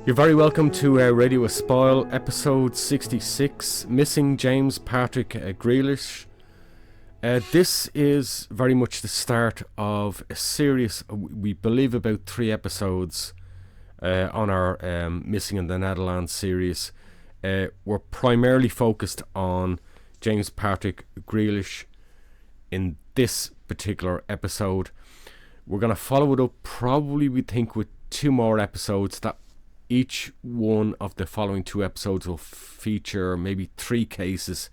You're very welcome to Radio Espial, episode 66, Missing James Patrick Grealis. This is very much the start of a series, we believe about 3 episodes on our Missing in the Netherlands series. We're primarily focused on James Patrick Grealis in this particular episode. We're going to follow it up probably, we think, with 2 more episodes. That each one of the following 2 episodes will feature maybe 3 cases.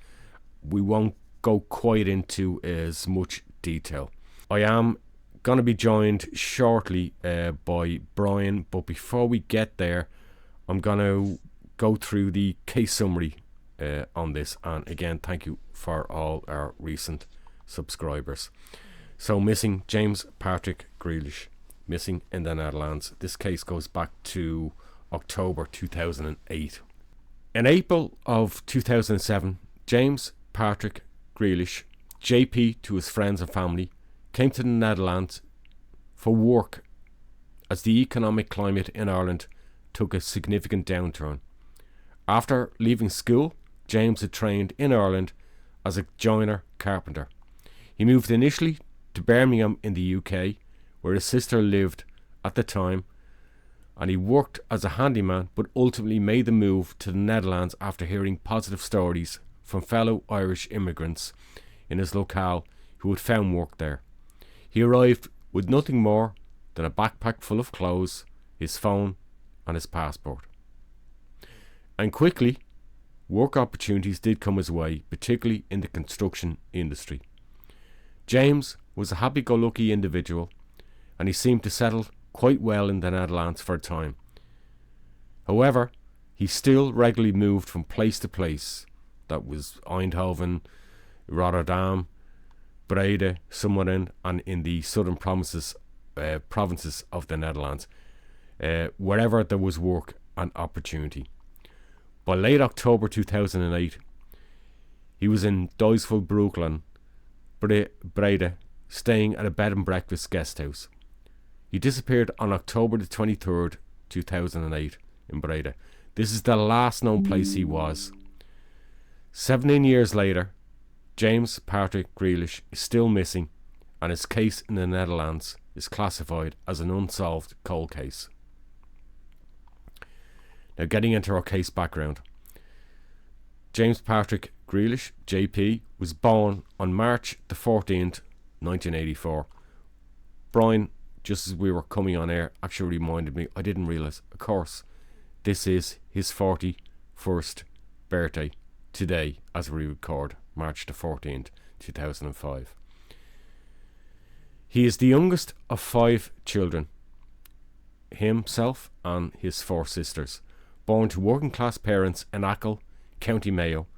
We won't go quite into as much detail. I am going to be joined shortly by Brian, but before we get there, I'm going to go through the case summary on this. And again, thank you for all our recent subscribers. So, missing James Patrick Grealis, missing in the Netherlands. This case goes back to October 2008. In April of 2007, James Patrick Grealis, JP to his friends and family, came to the Netherlands for work as the economic climate in Ireland took a significant downturn. After leaving school, James had trained in Ireland as a joiner carpenter. He moved initially to Birmingham in the UK, where his sister lived at the time, and he worked as a handyman, but ultimately made the move to the Netherlands after hearing positive stories from fellow Irish immigrants in his locale who had found work there. He arrived with nothing more than a backpack full of clothes, his phone and his passport. And quickly, work opportunities did come his way, particularly in the construction industry. James was a happy-go-lucky individual, and he seemed to settle quite well in the Netherlands for a time. However, he still regularly moved from place to place. That was Eindhoven, Rotterdam, Breda, Summeren, and in the southern provinces of the Netherlands, wherever there was work and opportunity. By late October 2008, he was in Duisveld, Brooklyn, Breda, staying at a bed and breakfast guest house. He disappeared on October the 23rd, 2008 in Breda. This is the last known place he was. 17 years later, James Patrick Grealis is still missing, and his case in the Netherlands is classified as an unsolved cold case. Now, getting into our case background. James Patrick Grealis, JP, was born on March the 14th, 1984. Brian, just as we were coming on air, actually reminded me, I didn't realise, of course, this is his 41st birthday today, as we record, March the 14th, 2005. He is the youngest of 5 children, himself and his 4 sisters, born to working class parents in Achill, County Mayo.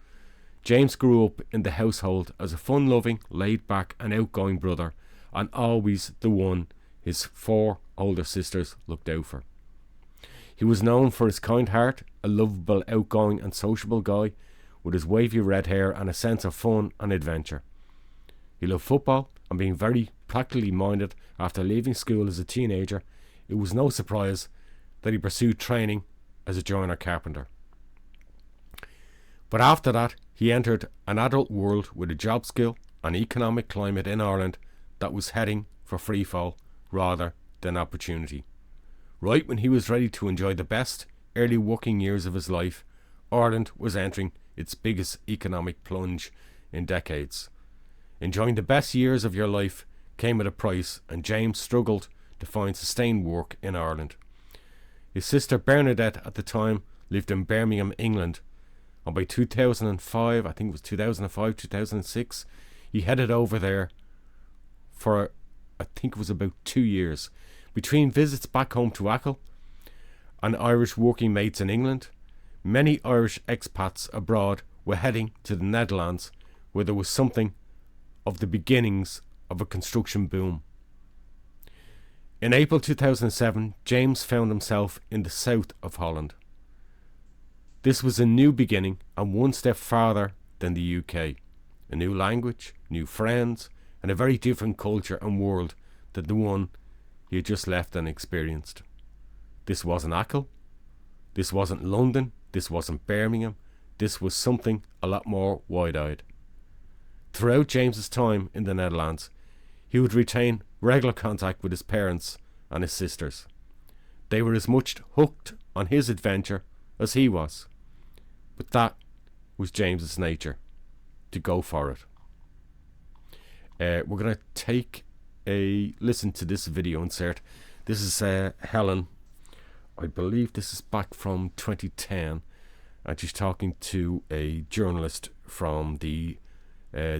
James grew up in the household as a fun-loving, laid-back and outgoing brother, and always the one his 4 older sisters looked out for. He was known for his kind heart, a lovable, outgoing and sociable guy with his wavy red hair and a sense of fun and adventure. He loved football, and being very practically minded after leaving school as a teenager, it was no surprise that he pursued training as a joiner carpenter. But after that, he entered an adult world with a job skill and economic climate in Ireland that was heading for freefall rather than opportunity. Right when he was ready to enjoy the best early working years of his life, Ireland was entering its biggest economic plunge in decades. Enjoying the best years of your life came at a price, and James struggled to find sustained work in Ireland. His sister Bernadette at the time lived in Birmingham, England, and by 2005, I think it was 2005, 2006, he headed over there for, I think it was about 2 years. Between visits back home to Achill and Irish working mates in England, many Irish expats abroad were heading to the Netherlands, where there was something of the beginnings of a construction boom. In April 2007, James found himself in the south of Holland. This was a new beginning and one step farther than the UK. A new language, new friends, and a very different culture and world than the one he had just left and experienced. This wasn't Achill. This wasn't London. This wasn't Birmingham. This was something a lot more wide-eyed. Throughout James's time in the Netherlands, he would retain regular contact with his parents and his sisters. They were as much hooked on his adventure as he was. But that was James's nature, to go for it. We're going to take a listen to this video insert. This is Helen. I believe this is back from 2010, and she's talking to a journalist from the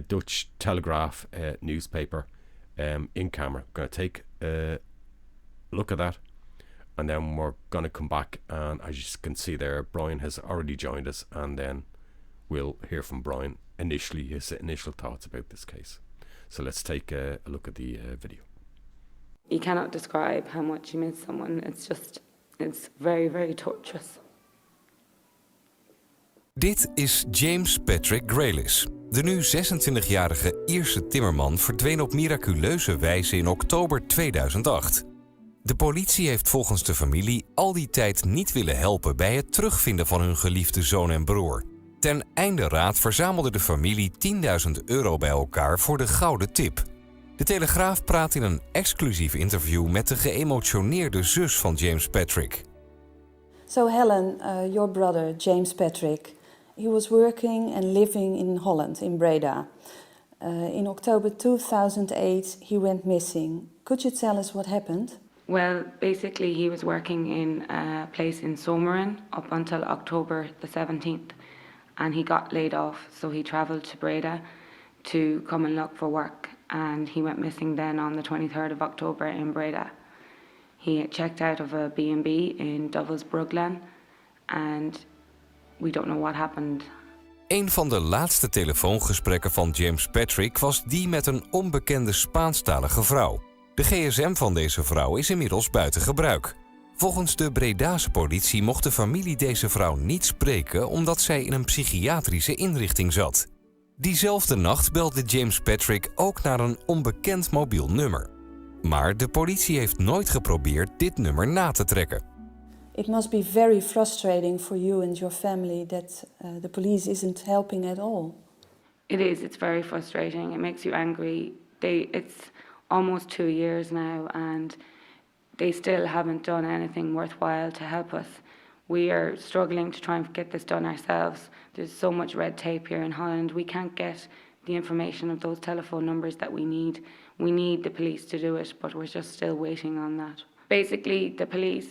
Dutch Telegraph newspaper in camera. I'm going to take a look at that, and then we're going to come back, and as you can see there, Brian has already joined us, and then we'll hear from Brian initially, his initial thoughts about this case. So let's take a look at the video. You cannot describe how much you miss someone. It's very, very torturous. Dit is James Patrick Grealis. De nu 26-jarige Ierse timmerman verdween op miraculeuze wijze in oktober 2008. De politie heeft volgens de familie al die tijd niet willen helpen bij het terugvinden van hun geliefde zoon en broer. Ten einde raad verzamelde de familie €10.000 bij elkaar voor de gouden tip. De Telegraaf praat in een exclusief interview met de geëmotioneerde zus van James Patrick. So Helen, your brother James Patrick, he was working and living in Holland, in Breda. In October 2008 he went missing. Could you tell us what happened? Well, basically he was working in a place in Zomeren up until October the 17th, and he got laid off, so he travelled to Breda to come and look for work, and he went missing then on the 23rd of October in Breda. He had checked out of a B&B in Dovels Bruglen, and we don't know what happened. Een van de laatste telefoongesprekken van James Patrick was die met een onbekende Spaanstalige vrouw. De gsm van deze vrouw is inmiddels buiten gebruik. Volgens de Bredase politie mocht de familie deze vrouw niet spreken omdat zij in een psychiatrische inrichting zat. Diezelfde nacht belde James Patrick ook naar een onbekend mobiel nummer. Maar de politie heeft nooit geprobeerd dit nummer na te trekken. It must be very frustrating for you and your family that the police isn't helping at all. It is, it's very frustrating. It makes you angry. It's almost 2 years now, and they still haven't done anything worthwhile to help us. We are struggling to try and get this done ourselves. There's so much red tape here in Holland. We can't get the information of those telephone numbers that we need. We need the police to do it, but we're just still waiting on that. Basically, the police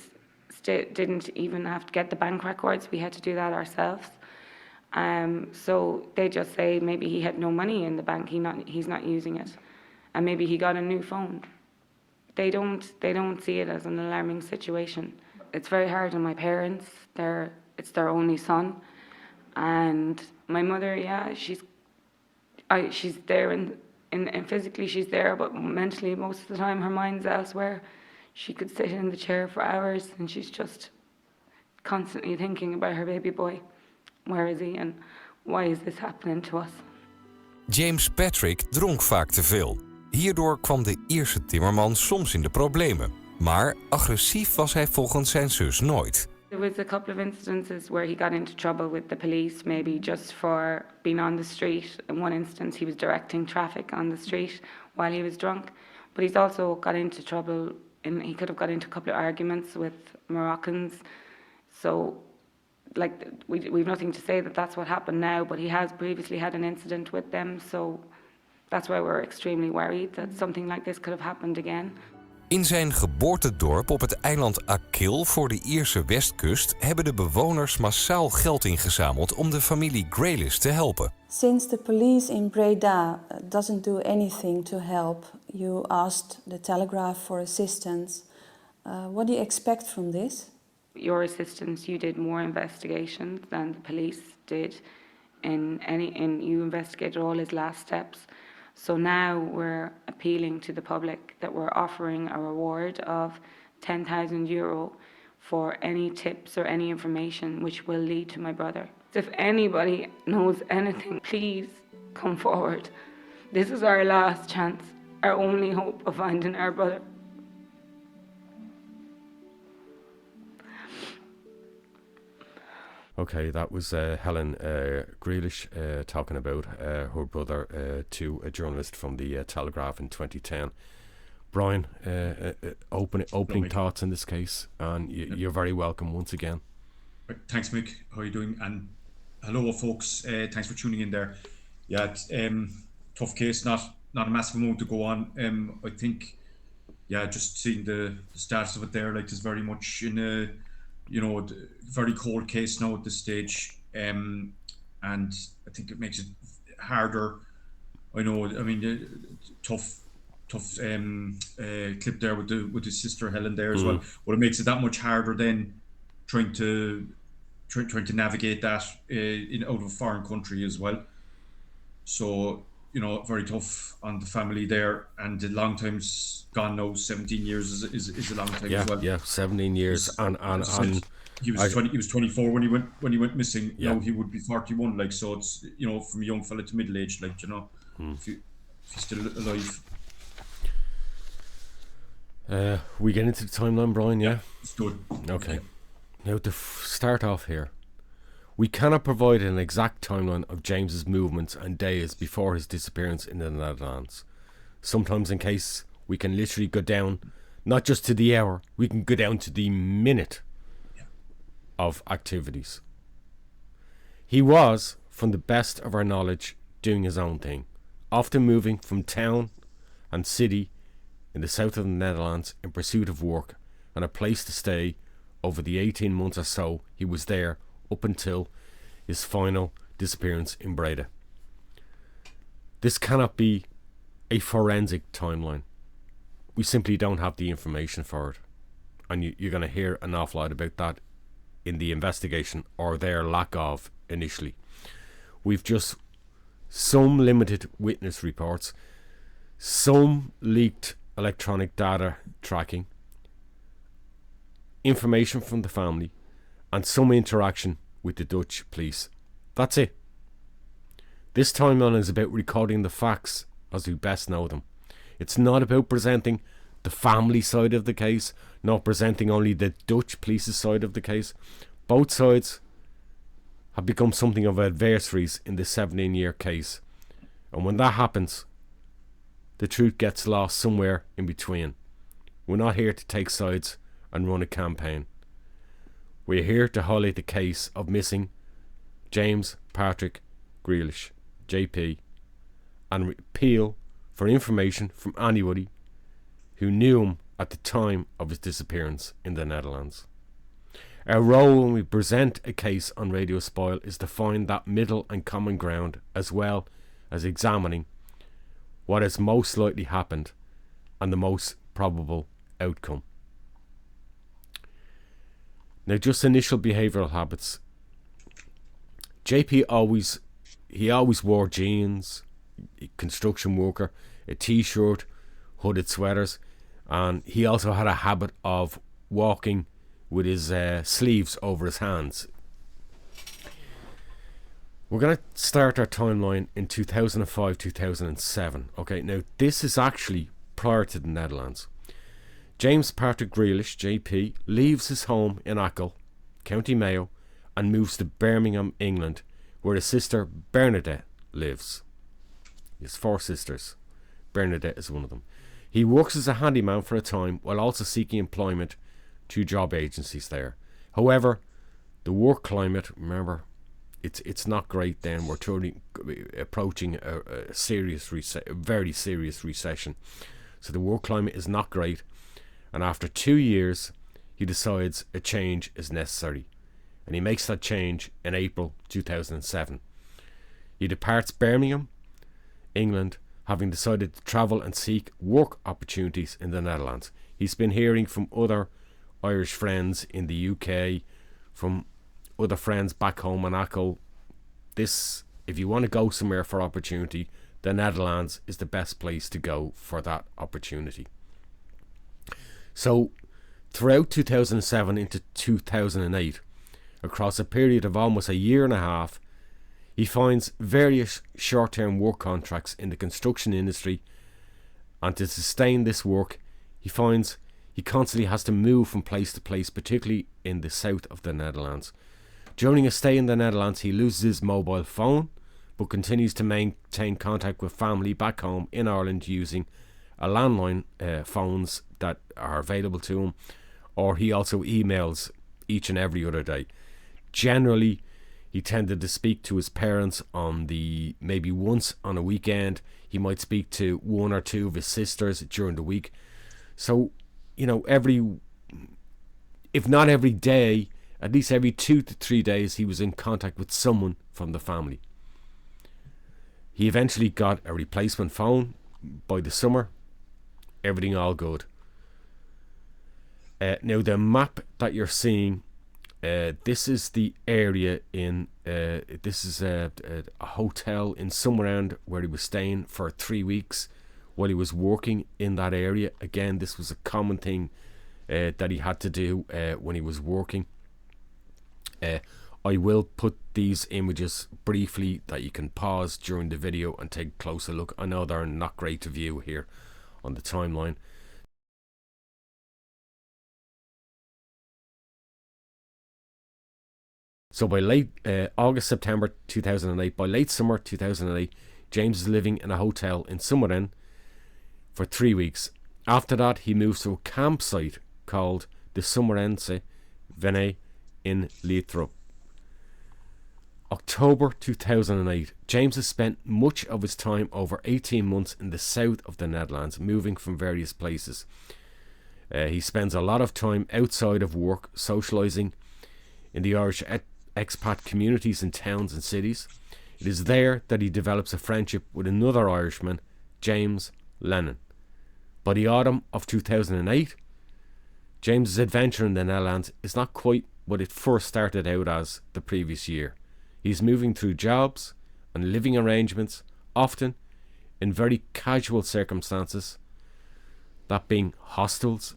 didn't even have to get the bank records. We had to do that ourselves. So they just say maybe he had no money in the bank. He's not using it, and maybe he got a new phone. They don't see it as an alarming situation. It's very hard on my parents. It's their only son, and my mother. Yeah, she's there and physically she's there, but mentally most of the time her mind's elsewhere. She could sit in the chair for hours and she's just constantly thinking about her baby boy. Where is he and why is this happening to us? James Patrick dronk vaak te veel. Hierdoor kwam de Ierse timmerman soms in de problemen. Maar agressief was hij volgens zijn zus nooit. There was a couple of instances where he got into trouble with the police, maybe just for being on the street. In one instance, he was directing traffic on the street while he was drunk. But he's also got into trouble, and he could have got into a couple of arguments with Moroccans. So, we've nothing to say that that's what happened now, but he has previously had an incident with them. So that's why we're extremely worried that something like this could have happened again. In zijn geboortedorp op het eiland Achill voor de Ierse westkust hebben de bewoners massaal geld ingezameld om de familie Grealis te helpen. Since the police in Breda doesn't do anything to help, you asked the Telegraph for assistance. What do you expect from this? Your assistance, you did more investigations than the police did, and you investigated all his last steps. So now we're appealing to the public that we're offering a reward of €10,000 for any tips or any information which will lead to my brother. If anybody knows anything, please come forward. This is our last chance, our only hope of finding our brother. Okay, that was Helen Grealis talking about her brother to a journalist from the Telegraph in 2010. Brian, opening thoughts in this case, and you're very welcome once again. Thanks, Mick. How are you doing? And hello, folks. Thanks for tuning in there. Yeah, it's, tough case. Not a massive amount to go on. I think, just seeing the status of it there, like, it's very much in a, very cold case now at this stage. And I think it makes it harder. I know. I mean, tough clip there with his sister Helen there as well. But it makes it that much harder then trying to navigate that out of a foreign country as well. So, very tough on the family there, and the long time's gone now. 17 years is a long time as well. Yeah, 17 years. And he was 24 when he went missing. Yeah. Now he would be 41. Like, so it's, from a young fella to middle age, like, if he's still alive. We get into the timeline, Brian. Yeah, it's good. Okay. Now to start off here, we cannot provide an exact timeline of James's movements and days before his disappearance in the Netherlands. Sometimes, in case, we can literally go down, not just to the hour, we can go down to the minute of activities. He was, from the best of our knowledge, doing his own thing, often moving from town and city in the south of the Netherlands in pursuit of work and a place to stay over the 18 months or so he was there, up until his final disappearance in Breda. This cannot be a forensic timeline. We simply don't have the information for it. And you're going to hear an awful lot about that in the investigation, or their lack of initially. We've just some limited witness reports, some leaked electronic data tracking, information from the family, and some interaction with the Dutch police. That's it. This timeline is about recording the facts as we best know them. It's not about presenting the family side of the case, not presenting only the Dutch police's side of the case. Both sides have become something of adversaries in this 17-year case. And when that happens, the truth gets lost somewhere in between. We're not here to take sides and run a campaign. We're here to highlight the case of missing James Patrick Grealis, JP, and appeal for information from anybody who knew him at the time of his disappearance in the Netherlands. Our role when we present a case on Radio Espial is to find that middle and common ground, as well as examining what has most likely happened and the most probable outcome. Now, just initial behavioural habits. JP always wore jeans, construction worker, a t-shirt, hooded sweaters, and he also had a habit of walking with his sleeves over his hands. We're going to start our timeline in 2005-2007. Okay, now this is actually prior to the Netherlands. James Patrick Grealis, JP, leaves his home in Espial, County Mayo, and moves to Birmingham, England, where his sister Bernadette lives. He has 4 sisters. Bernadette is one of them. He works as a handyman for a time while also seeking employment to job agencies there. However, the work climate, remember, it's not great then. We're approaching a very serious recession. So the work climate is not great. And after 2 years, he decides a change is necessary. And he makes that change in April 2007. He departs Birmingham, England, having decided to travel and seek work opportunities in the Netherlands. He's been hearing from other Irish friends in the UK, from other friends back home in Espial, if you want to go somewhere for opportunity, the Netherlands is the best place to go for that opportunity. So throughout 2007 into 2008, across a period of almost a year and a half, he finds various short-term work contracts in the construction industry, and to sustain this work, he finds he constantly has to move from place to place, particularly in the south of the Netherlands. During a stay in the Netherlands, he loses his mobile phone, but continues to maintain contact with family back home in Ireland using a landline phones that are available to him, or he also emails each and every other day. Generally, he tended to speak to his parents on maybe once on a weekend. He might speak to one or two of his sisters during the week. So, if not every day, at least every 2 to 3 days, he was in contact with someone from the family. He eventually got a replacement phone by the summer. Everything all good. Now the map that you're seeing, this is the area this is a hotel in Summerend where he was staying for 3 weeks while he was working in that area. Again, this was a common thing that he had to do when he was working. I will put these images briefly that you can pause during the video and take a closer look. I know they're not great to view here on the timeline. So by late August, September 2008, by late summer 2008, James is living in a hotel in Summerend for 3 weeks. After that, he moves to a campsite called the Summerense Vene in Leitrup. October 2008, James has spent much of his time, over 18 months, in the south of the Netherlands, moving from various places. He spends a lot of time outside of work, socialising in the Irish expat communities in towns and cities. It is there that he develops a friendship with another Irishman, James Lennon. By the autumn of 2008, James's adventure in the Netherlands is not quite what it first started out as the previous year. He's moving through jobs and living arrangements, often in very casual circumstances, that being hostels,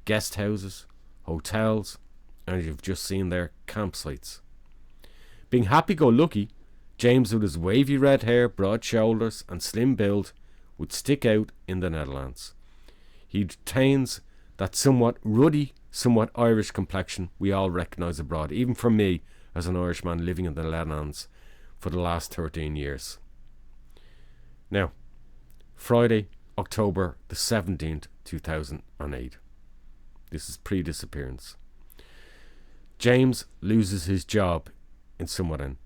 guest houses, hotels, and you've just seen there, campsites. Being happy-go-lucky, James, with his wavy red hair, broad shoulders and slim build, would stick out in the Netherlands. He retains that somewhat ruddy, somewhat Irish complexion we all recognise abroad, even for me as an Irishman living in the Netherlands for the last 13 years. Now, Friday, October the 17th, 2008. This is pre-disappearance. James loses his job in Summerend.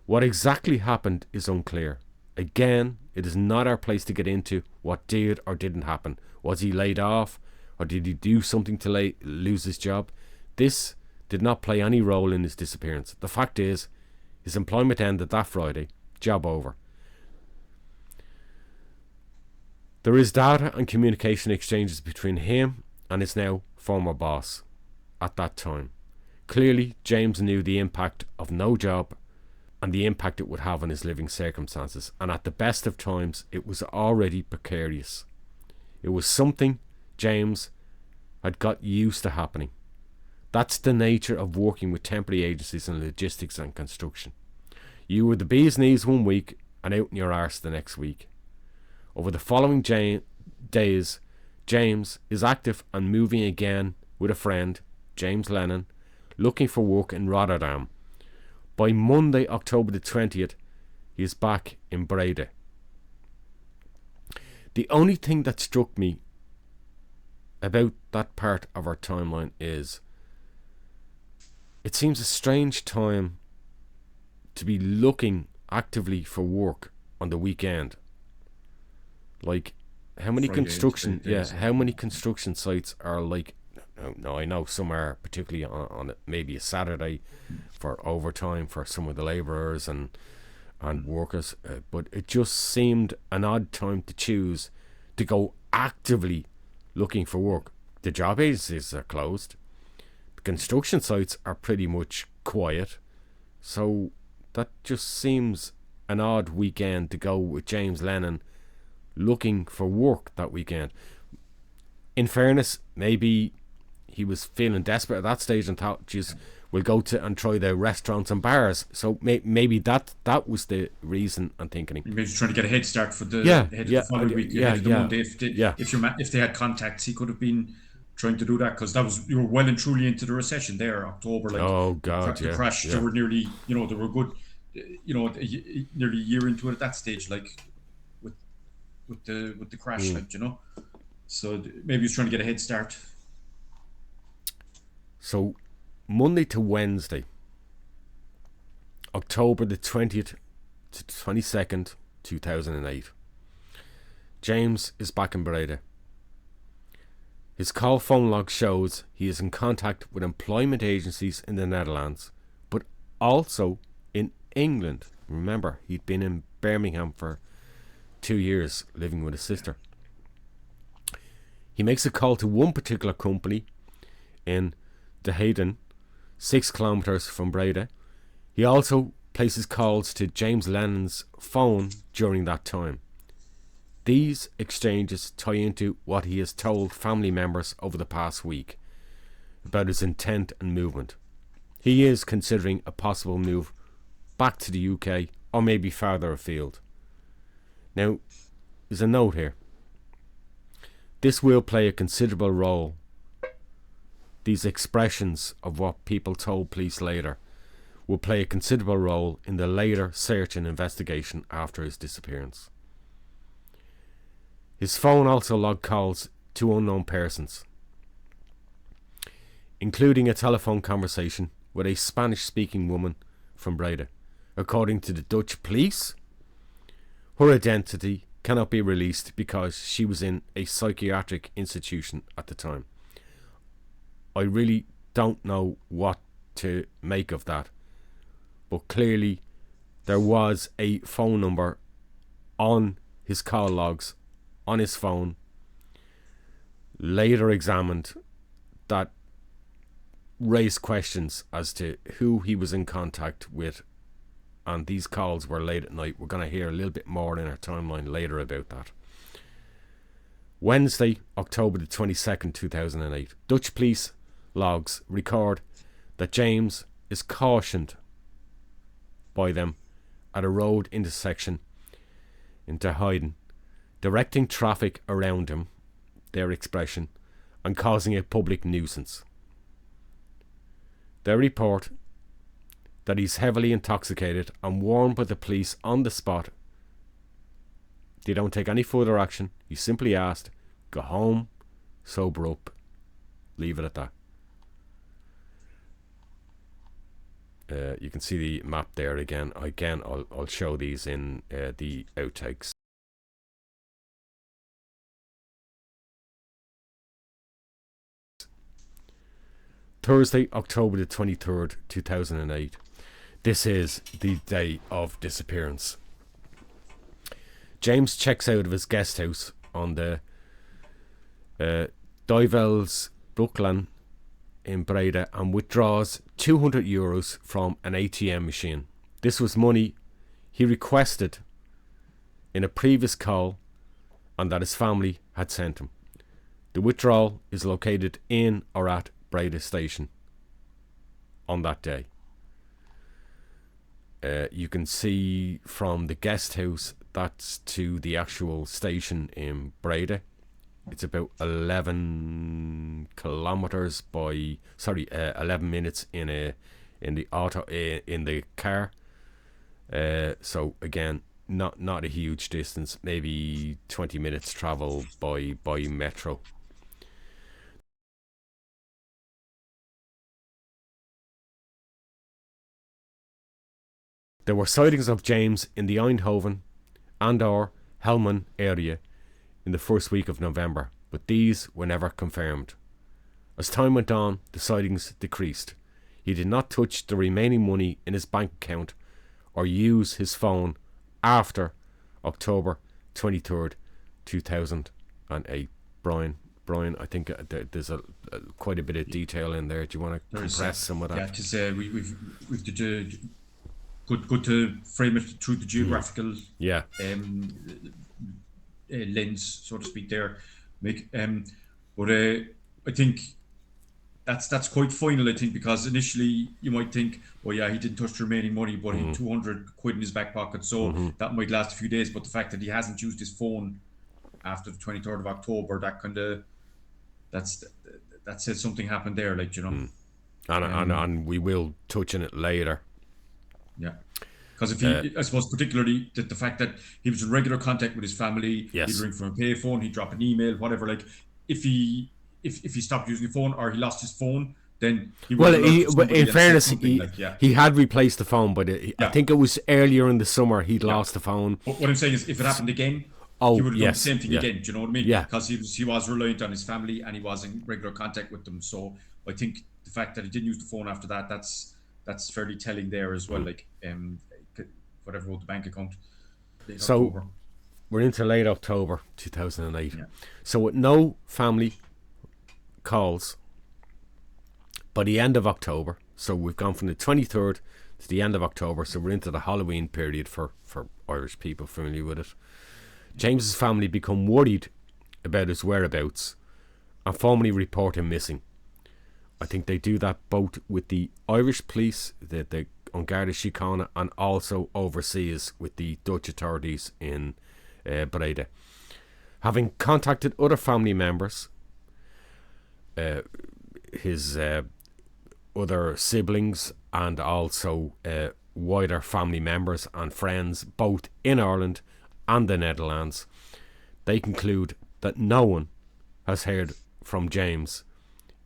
What exactly happened is unclear. Again, it is not our place to get into what did or didn't happen. Was he laid off, or did he do something to lose his job? This did not play any role in his disappearance. The fact is, his employment ended that Friday. Job over. There is data and communication exchanges between him and his now former boss at that time. Clearly, James knew the impact of no job and the impact it would have on his living circumstances, and at the best of times, it was already precarious. It was something James had got used to happening. That's the nature of working with temporary agencies in logistics and construction. You were the bee's knees one week and out in your arse the next week. Over the following days, James is active and moving again with a friend, James Lennon, looking for work in Rotterdam. By Monday, October the 20th, he is back in Breda. The only thing that struck me about that part of our timeline is it seems a strange time to be looking actively for work on the weekend. Like, how many how many construction sites are like, no, I know some are particularly on maybe a Saturday for overtime for some of the labourers and workers, but it just seemed an odd time to choose to go actively looking for work. The job agencies are closed. The construction sites are pretty much quiet. So that just seems an odd weekend to go with James Lennon looking for work that weekend. In fairness, maybe he was feeling desperate at that stage and thought, geez, we'll go to and try the restaurants and bars. So maybe that was the reason I'm thinking. Maybe he's trying to get a head start for the the following week, ahead of the Monday. If they had contacts, he could have been trying to do that, because you were well and truly into the recession there, October. Like, oh God, the crash. They were nearly, they were good, nearly a year into it at that stage, like with the crash, like, So maybe he's trying to get a head start. So Monday to Wednesday, October the 20th to 22nd, 2008. James is back in Breda. His call phone log shows he is in contact with employment agencies in the Netherlands, but also in England. Remember, he'd been in Birmingham for 2 years living with his sister. He makes a call to one particular company in De Hayden, 6 kilometres from Breda. He also places calls to James Lennon's phone during that time. These exchanges tie into what he has told family members over the past week about his intent and movement. He is considering a possible move back to the UK or maybe farther afield. Now, there's a note here. This will play a considerable role. These expressions of what people told police later will play a considerable role in the later search and investigation after his disappearance. His phone also logged calls to unknown persons, including a telephone conversation with a Spanish-speaking woman from Breda. According to the Dutch police, her identity cannot be released because she was in a psychiatric institution at the time. I really don't know what to make of that, but clearly there was a phone number on his call logs on his phone, later examined, that raised questions as to who he was in contact with, and these calls were late at night. We're going to hear a little bit more in our timeline later about that. Wednesday, October the 22nd, 2008. Dutch police logs record that James is cautioned by them at a road intersection in De Hayden, directing traffic around him, their expression, and causing a public nuisance. They report that he's heavily intoxicated and warned by the police on the spot. They don't take any further action. He simply asked, go home, sober up, leave it at that. You can see the map there again. I'll show these in the outtakes. Thursday, October the 23rd, 2008. This is the day of disappearance. James checks out of his guest house on the Duivels Brooklyn in Breda and withdraws €200 from an ATM machine. This was money he requested in a previous call and that his family had sent him. The withdrawal is located in or at Breda station on that day. You can see from the guest house that's to the actual station in Breda. It's about 11 kilometers 11 minutes in the car. So again, not a huge distance, maybe 20 minutes travel by metro. There were sightings of James in the Eindhoven and or Helmond area in the first week of November, but these were never confirmed. As time went on, the sightings decreased. He did not touch the remaining money in his bank account or use his phone after October 23rd, 2008. Brian, I think there's quite a bit of detail in there. Do you want to compress some of that? Yeah, because we've good to frame it through the geographical Yeah. lens, so to speak. There, but I think that's quite final. I think because initially you might think, oh yeah, he didn't touch the remaining money, but he had 200 quid in his back pocket, so that might last a few days. But the fact that he hasn't used his phone after the 23rd of October, that says something happened there, like, you know. And we will touch on it later. Yeah. Because if he, I suppose, particularly the fact that he was in regular contact with his family, Yes. he'd ring from a payphone, he'd drop an email, whatever. Like, if he stopped using the phone or he lost his phone, then he would. Well, in fairness, he had replaced the phone, but I think it was earlier in the summer he'd lost the phone. But what I'm saying is, if it happened again, he would have done the same thing again. Do you know what I mean? Yeah. Because he was reliant on his family and he was in regular contact with them. So I think the fact that he didn't use the phone after that, that's fairly telling there as well. Like, whatever wrote the bank account. So October. We're into late October 2008. Yeah. So with no family calls by the end of October, so we've gone from the 23rd to the end of October, so we're into the Halloween period for Irish people familiar with it. James's family become worried about his whereabouts and formally report him missing. I think they do that both with the Irish police, the An Garda Síochána, and also overseas with the Dutch authorities in Breda. Having contacted other family members, his other siblings, and also wider family members and friends both in Ireland and the Netherlands, they conclude that no one has heard from James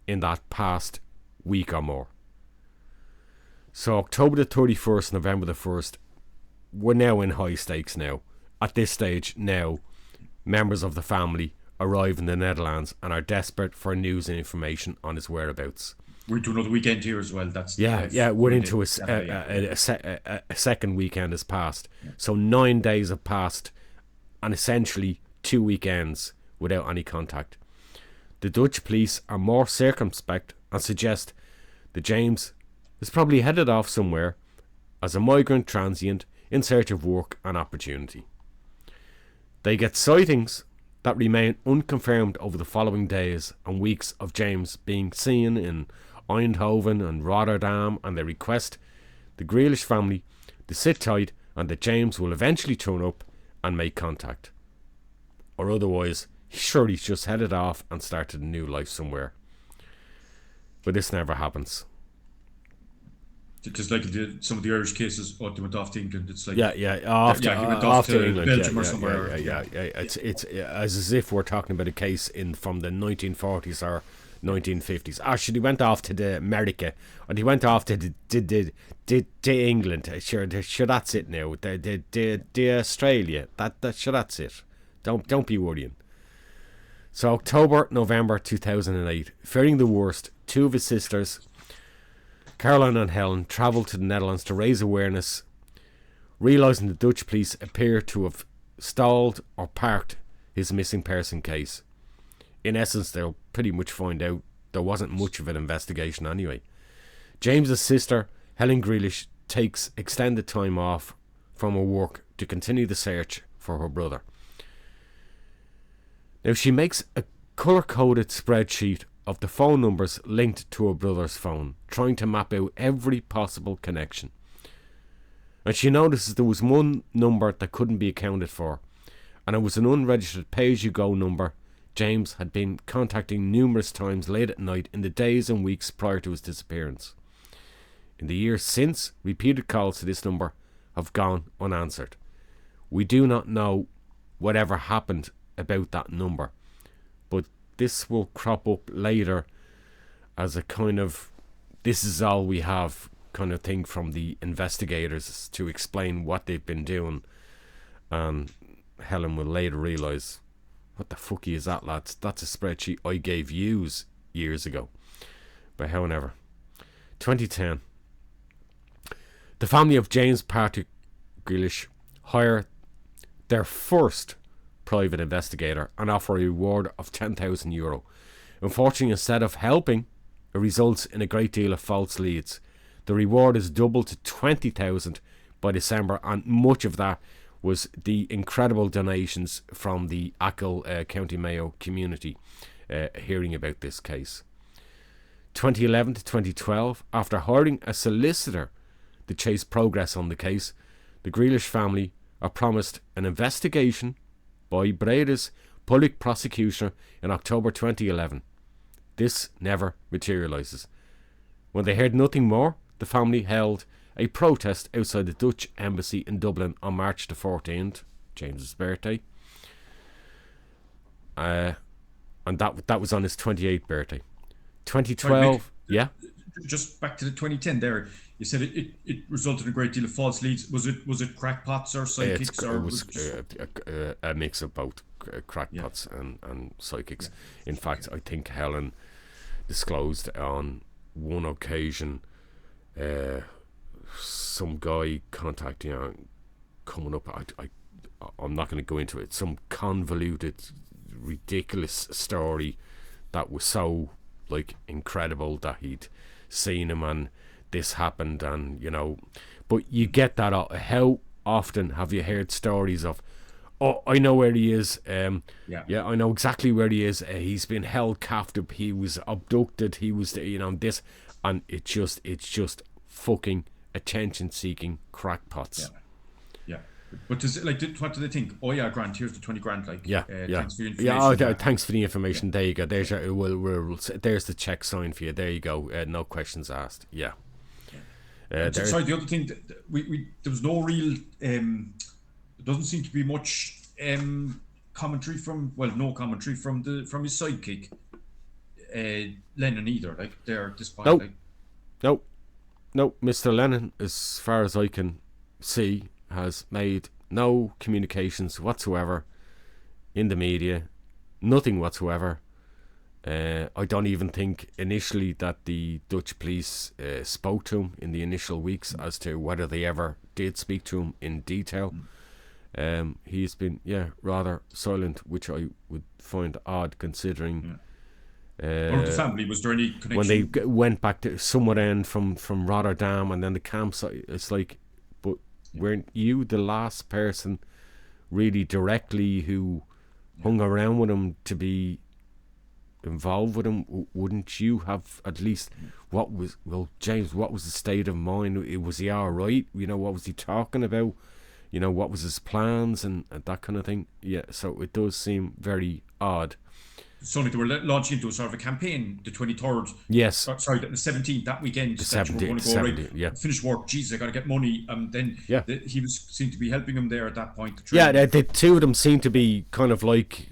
in that past week or more. So October the 31st, November the 1st, we're now in high stakes now. At this stage now, members of the family arrive in the Netherlands and are desperate for news and information on his whereabouts. We're into another weekend here as well. We're into a second weekend has passed. Yeah. So 9 days have passed and essentially 2 weekends without any contact. The Dutch police are more circumspect and suggest that James is probably headed off somewhere as a migrant transient in search of work and opportunity. They get sightings that remain unconfirmed over the following days and weeks of James being seen in Eindhoven and Rotterdam, and they request the Grealish family to sit tight and that James will eventually turn up and make contact. Or otherwise, sure, he's just headed off and started a new life somewhere. But this never happens. Because like some of the Irish cases, they went off to England. It's like he went off to England, Belgium or somewhere. It's as if we're talking about a case from the 1940s or 1950s. Actually, he went off to America, and he went off to England. Sure, that's it now. The Australia. That's it. Don't be worrying. So October, November 2008, fearing the worst, two of his sisters, Caroline and Helen, travelled to the Netherlands to raise awareness, realising the Dutch police appear to have stalled or parked his missing person case. In essence, they'll pretty much find out there wasn't much of an investigation anyway. James's sister, Helen Grealish, takes extended time off from her work to continue the search for her brother. Now, she makes a colour-coded spreadsheet of the phone numbers linked to her brother's phone, trying to map out every possible connection. And she notices there was one number that couldn't be accounted for, and it was an unregistered pay-as-you-go number James had been contacting numerous times late at night in the days and weeks prior to his disappearance. In the years since, repeated calls to this number have gone unanswered. We do not know whatever happened about that number, but this will crop up later as a kind of this is all we have kind of thing from the investigators to explain what they've been doing. And Helen will later realise, what the fuck is that, lads? That's a spreadsheet I gave yous years ago. But however, 2010, the family of James Patrick Grealis hire their first private investigator and offer a reward of €10,000. Unfortunately, instead of helping, it results in a great deal of false leads. The reward is doubled to 20,000, by December, and much of that was the incredible donations from the Achill County Mayo community hearing about this case. 2011 to 2012, after hiring a solicitor to chase progress on the case, the Grealish family are promised an investigation by Breda's public prosecutor in October 2011. This never materialises. When they heard nothing more, the family held a protest outside the Dutch embassy in Dublin on March the 14th, James's birthday. And that was on his 28th birthday. 2012, yeah. Just back to the 2010 there, you said it resulted in a great deal of false leads. Was it crackpots or psychics? It was a mix of both crackpots and psychics. In fact, I think Helen disclosed on one occasion some guy contacting her, coming up. I'm not going to go into it. Some convoluted, ridiculous story that was so incredible that he'd seen him and this happened, and but you get that. How often have you heard stories of, oh, I know where he is, I know exactly where he is, he's been held captive, he was abducted, he was this, and it's just fucking attention seeking crackpots. But what do they think? Oh yeah, Grant, here's the 20 grand. Thanks for your information. Thanks for the information. There you go. There's there's the check sign for you. There you go. No questions asked. Sorry, the other thing, we there was no real. There doesn't seem to be much commentary from. Well, no commentary from his sidekick, Lennon either. At this point. No. Mr. Lennon, as far as I can see, has made no communications whatsoever in the media, nothing whatsoever. I don't even think initially that the Dutch police spoke to him in the initial weeks as to whether they ever did speak to him in detail. He's been rather silent, which I would find odd considering or the family, was there any connection? When they went back to somewhere end from Rotterdam and then the campsite, it's like, but weren't you the last person really directly who hung around with him to be involved with him? Wouldn't you have at least, James, what was the state of mind? Was he alright? What was he talking about? What was his plans and that kind of thing? So it does seem very odd. Suddenly they were launching into a sort of a campaign, the 23rd. Yes. Sorry, the 17th, that weekend. The 17th, finish work, Jesus, I got to get money. Then he seemed to be helping him there at that point. The two of them seemed to be kind of like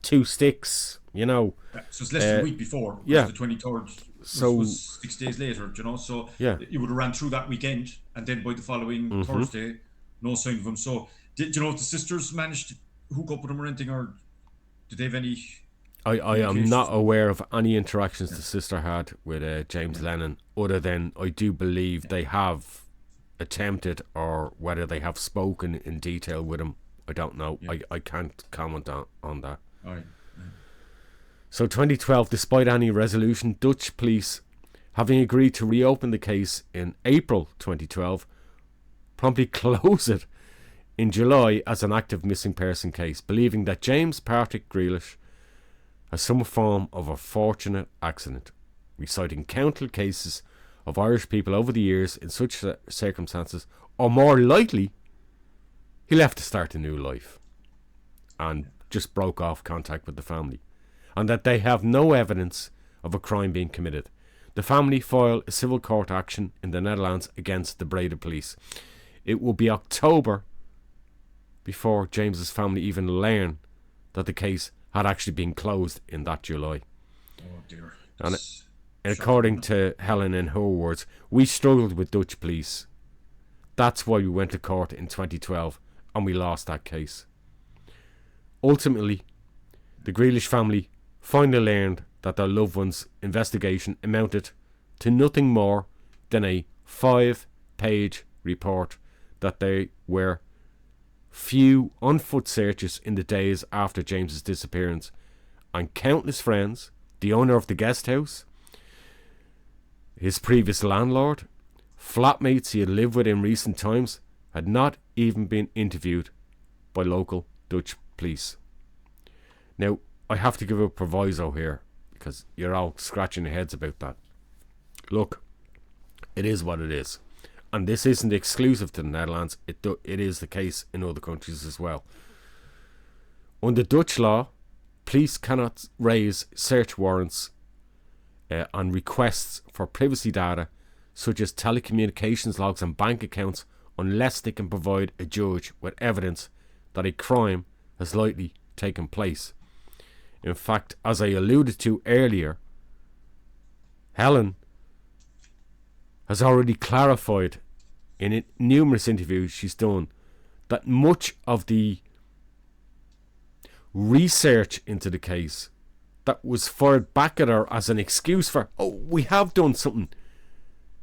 two sticks, So it's less than a week before. The 23rd was 6 days later, So you would have ran through that weekend, and then by the following Thursday, no sign of him. So did you know if the sisters managed to hook up with him or anything, or did they have any... I am not aware of any interactions the sister had with James Lennon, other than I do believe they have attempted, or whether they have spoken in detail with him. I don't know. I can't comment on that. All right. So 2012, despite any resolution, Dutch police, having agreed to reopen the case in April 2012, promptly close it in July as an active missing person case, believing that James Patrick Grealis as some form of a fortunate accident, reciting countless cases of Irish people over the years in such circumstances, or more likely, he left to start a new life and just broke off contact with the family, and that they have no evidence of a crime being committed. The family filed a civil court action in the Netherlands against the Breda police. It will be October before James's family even learn that the case had actually been closed in that July. Oh dear. And according to Helen, in her words, we struggled with Dutch police. That's why we went to court in 2012 and we lost that case. Ultimately, the Grealish family finally learned that their loved one's investigation amounted to nothing more than a 5-page report, that they were few on-foot searches in the days after James's disappearance, and countless friends, the owner of the guest house, his previous landlord, flatmates he had lived with in recent times, had not even been interviewed by local Dutch police. Now, I have to give a proviso here, because you're all scratching your heads about that. Look, it is what it is. And this isn't exclusive to the Netherlands. It is the case in other countries as well. Under Dutch law, police cannot raise search warrants on requests for privacy data, such as telecommunications logs and bank accounts, unless they can provide a judge with evidence that a crime has likely taken place. In fact, as I alluded to earlier, Helen has already clarified in numerous interviews she's done that much of the research into the case that was fired back at her as an excuse for, oh, we have done something,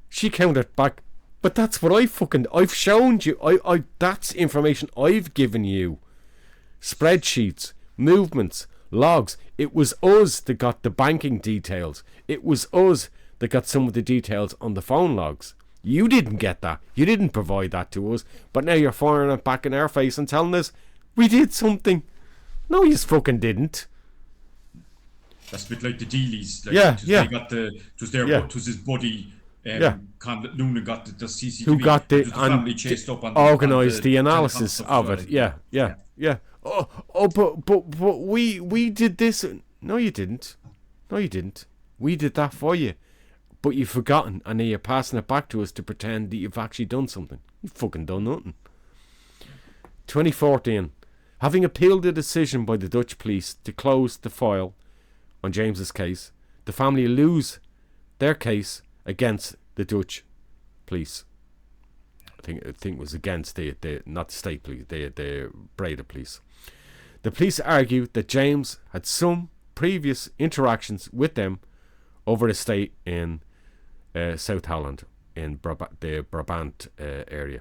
she countered back, but that's what I've shown you. I that's information I've given you. Spreadsheets, movements, logs. It was us that got the banking details. It was us that got some of the details on the phone logs. You didn't get that. You didn't provide that to us. But now you're firing it back in our face and telling us we did something. No, you fucking didn't. That's a bit like the dealies. Like, Yeah. They got it was his buddy. Noonan got the CCTV. Who got the family chased up on organised the the analysis of it. Yeah. But we did this. No, you didn't. We did that for you. But you've forgotten, and then you're passing it back to us to pretend that you've actually done something. You've fucking done nothing. 2014. Having appealed the decision by the Dutch police to close the file on James's case, the family lose their case against the Dutch police. I think it was against the not the state police, the Breda police. The police argue that James had some previous interactions with them over the state in South Holland, in the Brabant area,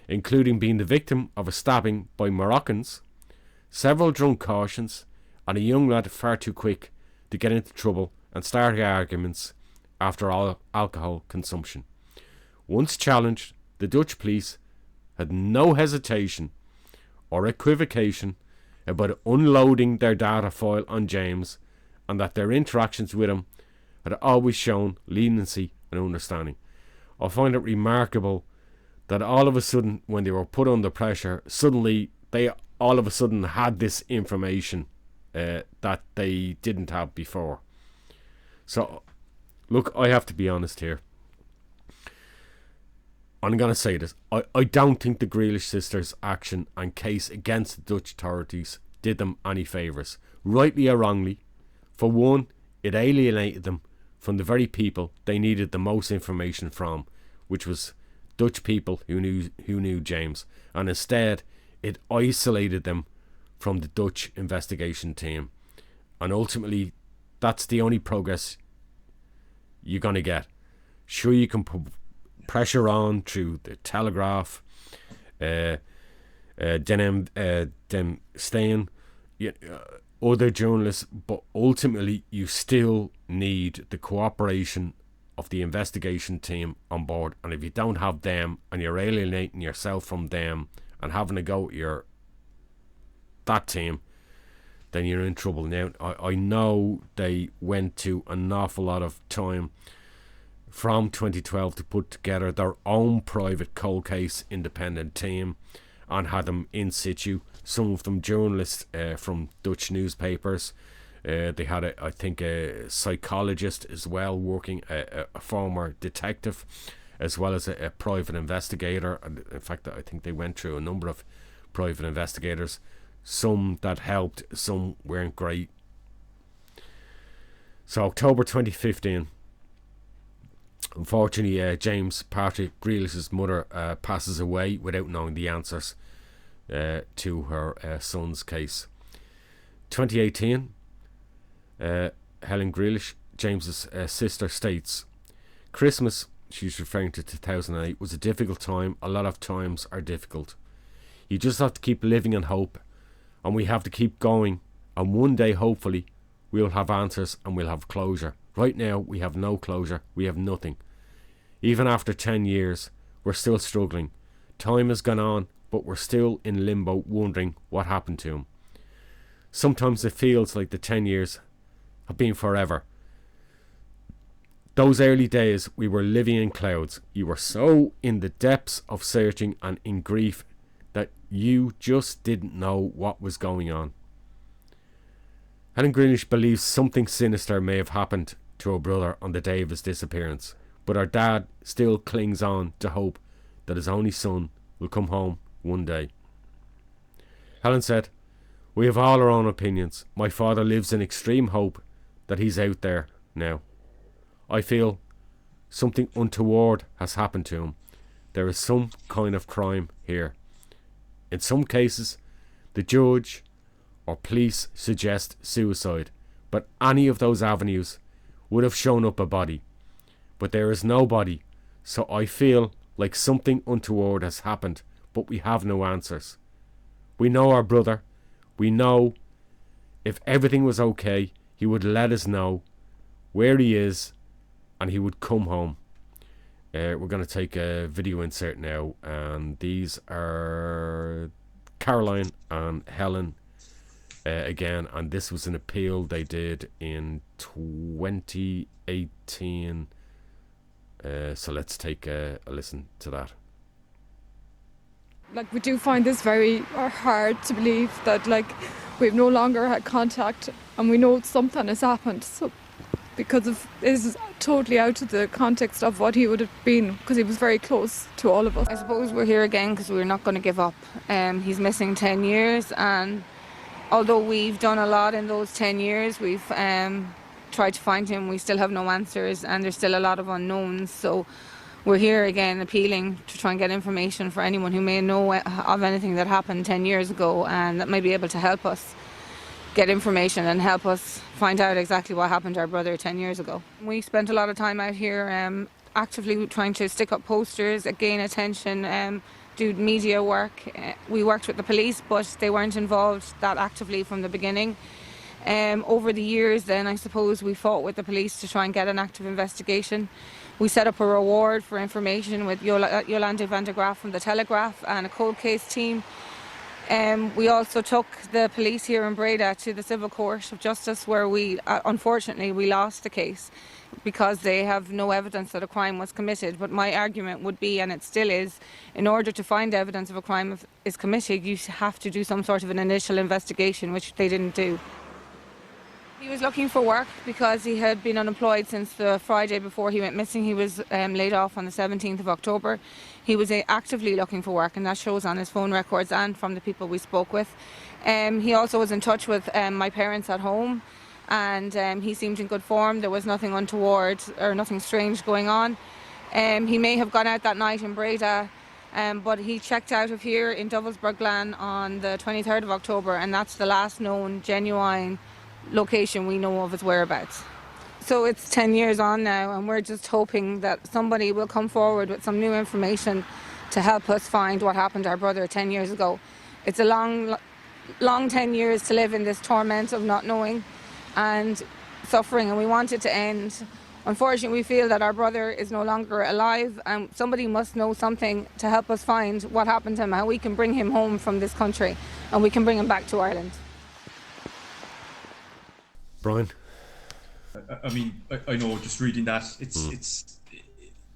including being the victim of a stabbing by Moroccans, several drunk cautions, and a young lad far too quick to get into trouble and start arguments after all alcohol consumption. Once challenged, the Dutch police had no hesitation or equivocation about unloading their data file on James, and that their interactions with him had always shown leniency and understanding. I find it remarkable that all of a sudden, when they were put under pressure, suddenly they all of a sudden had this information that they didn't have before. So, look, I have to be honest here. I'm going to say this. I don't think the Grealish sisters' action and case against the Dutch authorities did them any favours. Rightly or wrongly, for one, it alienated them from the very people they needed the most information from, which was Dutch people who knew James, and instead it isolated them from the Dutch investigation team. And ultimately, that's the only progress you're going to get. Sure, you can put pressure on through the Telegraph, them staying, other journalists, but ultimately you still need the cooperation of the investigation team on board. And if you don't have them, and you're alienating yourself from them and having to go at that team, then you're in trouble. Now, I know they went to an awful lot of time from 2012 to put together their own private cold case independent team and had them in situ. Some of them journalists from Dutch newspapers. They had, I think, a psychologist as well, working a former detective, as well as a private investigator. And in fact, I think they went through a number of private investigators. Some that helped, some weren't great. So October 2015, unfortunately, James Patrick Grealis' mother passes away without knowing the answers to her son's case. 2018, Helen Grealish, James's sister, states, Christmas, she's referring to 2008, was a difficult time. A lot of times are difficult. You just have to keep living in hope, and we have to keep going, and one day, hopefully, we'll have answers and we'll have closure. Right now, we have no closure. We have nothing. Even after 10 years, we're still struggling. Time has gone on, but we're still in limbo, wondering what happened to him. Sometimes it feels like the 10 years have been forever. Those early days, we were living in clouds. You were so in the depths of searching and in grief that you just didn't know what was going on. Helen Greenish believes something sinister may have happened to her brother on the day of his disappearance, but her dad still clings on to hope that his only son will come home one day. Helen said, "We have all our own opinions. My father lives in extreme hope that he's out there now. I feel something untoward has happened to him. There is some kind of crime here. In some cases, the judge or police suggest suicide, but any of those avenues would have shown up a body. But there is no body, so I feel like something untoward has happened, but we have no answers. We know our brother. We know if everything was okay, he would let us know where he is and he would come home." We're going to take a video insert now, and these are Caroline and Helen again, and this was an appeal they did in 2018. So let's take a listen to that. Like, we do find this very hard to believe that, like, we've no longer had contact and we know something has happened. So, because of this is totally out of the context of what he would have been, because he was very close to all of us. I suppose we're here again because we're not going to give up. He's missing 10 years, and although we've done a lot in those 10 years, we've tried to find him, we still have no answers, and there's still a lot of unknowns. So we're here again appealing to try and get information for anyone who may know of anything that happened 10 years ago and that may be able to help us get information and help us find out exactly what happened to our brother 10 years ago. We spent a lot of time out here actively trying to stick up posters, gain attention, do media work. We worked with the police, but they weren't involved that actively from the beginning. Over the years then, I suppose, we fought with the police to try and get an active investigation. We set up a reward for information with Jolande van der Graaf from the Telegraph and a cold case team. We also took the police here in Breda to the Civil Court of Justice, where we unfortunately we lost the case because they have no evidence that a crime was committed. But my argument would be, and it still is, in order to find evidence of a crime is committed, you have to do some sort of an initial investigation, which they didn't do. He was looking for work because he had been unemployed since the Friday before he went missing. He was laid off on the 17th of October. He was actively looking for work, and that shows on his phone records and from the people we spoke with. He also was in touch with my parents at home, and he seemed in good form. There was nothing untoward or nothing strange going on. He may have gone out that night in Breda, but he checked out of here in Doublesburg Glen on the 23rd of October, and that's the last known genuine location we know of his whereabouts. So it's 10 years on now, and we're just hoping that somebody will come forward with some new information to help us find what happened to our brother 10 years ago. It's a long 10 years to live in this torment of not knowing and suffering, and we want it to end. Unfortunately, we feel that our brother is no longer alive, and somebody must know something to help us find what happened to him, how we can bring him home from this country and we can bring him back to Ireland. Brian? I mean, I know, just reading that, it's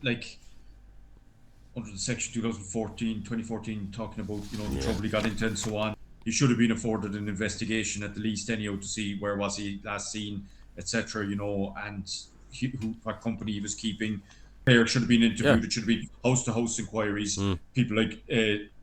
like under the section 2014, talking about, you know, the trouble he got into and so on. He should have been afforded an investigation at the least anyhow to see where was he last seen, etc., you know, and what company he was keeping. There should have been interviewed. It should have been house-to-house inquiries. People like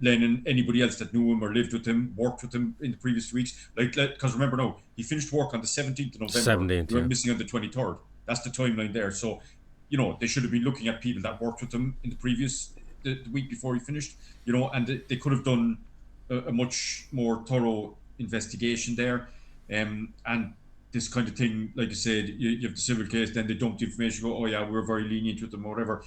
Lennon, anybody else that knew him or lived with him, worked with him in the previous 2 weeks. Because remember now, he finished work on the 17th of November. He went missing on the 23rd. That's the timeline there. So, you know, they should have been looking at people that worked with him in the previous, the week before he finished, you know, and they could have done a much more thorough investigation there. And this kind of thing, like I said, you have the civil case, then they dump the information, go, oh yeah, we're very lenient with them or whatever.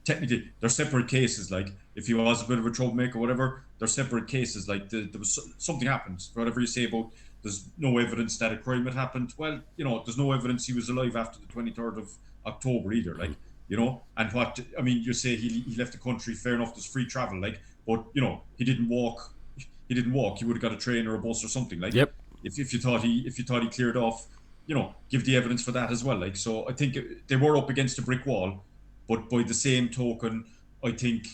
Technically, they're separate cases. Like, if he was a bit of a troublemaker or whatever, they're separate cases. Like, there was something happened. Whatever you say about there's no evidence that a crime had happened, well, you know, there's no evidence he was alive after the 23rd of October either. Like, you know, and what, I mean, you say he left the country, fair enough, there's free travel. Like, but he didn't walk. He didn't walk. He would have got a train or a bus or something. Like, Yep. if you thought he cleared off, give the evidence for that as well. Like, so I think they were up against a brick wall, but by the same token, I think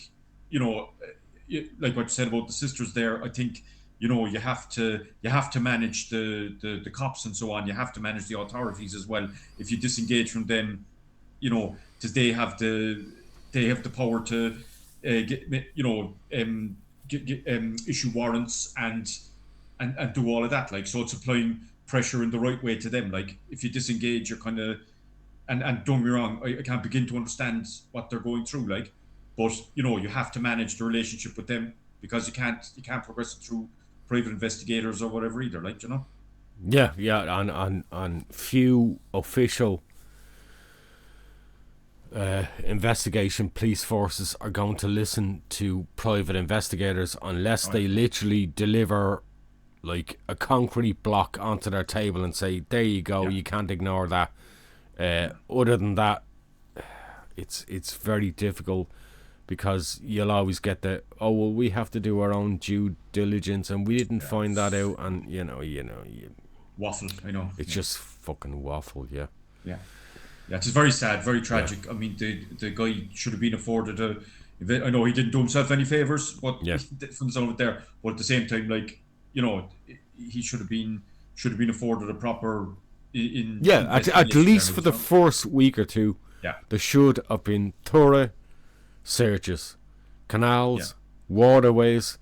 like what you said about the sisters there, I think you have to manage the cops and so on. You have to manage the authorities as well. If you disengage from them, because they have the power to issue warrants and do all of that. Like, so it's applying pressure in the right way to them. Like, if you disengage, you're kind of and don't get me wrong, I can't begin to understand what they're going through. Like, but you have to manage the relationship with them, because you can't progress it through private investigators or whatever either. Like, Yeah. On few official investigation police forces are going to listen to private investigators unless they literally deliver like a concrete block onto their table and say, there you go, you can't ignore that. Other than that, it's very difficult, because you'll always get the, oh well, we have to do our own due diligence and we didn't find that out, and waffle. I know it's just fucking waffle. Yeah, it's very sad, very tragic. I mean, the guy should have been afforded I know he didn't do himself any favors, but from the sound of it there, but at the same time, like, he should have been afforded a proper at least for the first week or two. There should have been thorough searches, canals, waterways,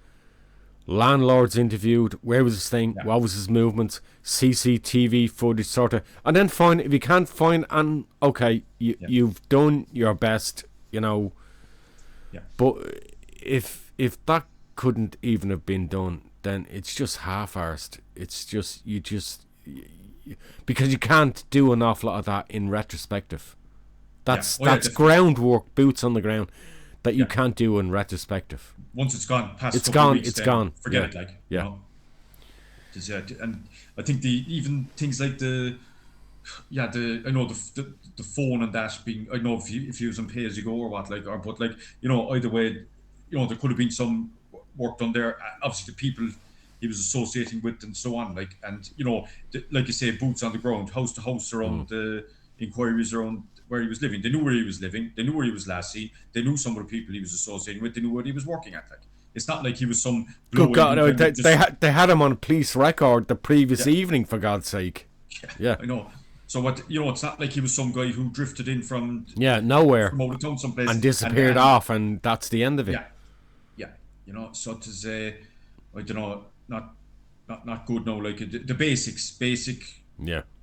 landlords interviewed, where was his thing, what was his movements, CCTV footage, sort of, and then find, if you can't find, and okay, you've done your best, but if that couldn't even have been done, then it's just half-arsed. It's just because you can't do an awful lot of that in retrospective. That's groundwork, boots on the ground, that you can't do in retrospective. Once it's gone, past it's gone. Weeks, it's gone. Forget it, like and I think even things like I know the phone and that being, I know if you use on pay as you go or what, like, or but like, either way, there could have been some work done there. Obviously, the people he was associating with and so on, like, and like you say, boots on the ground, house to house around the inquiries around where he was living. They knew where he was living. They knew where he was last seen. They knew some of the people he was associating with. They knew what he was working at. Like, it's not like he was some. Good God, no, they had him on police record the previous evening, for God's sake. Yeah, I know. So what, it's not like he was some guy who drifted in from nowhere from out of town someplace and disappeared off, and that's the end of it. So to say, I don't know, not good now. Like, the basic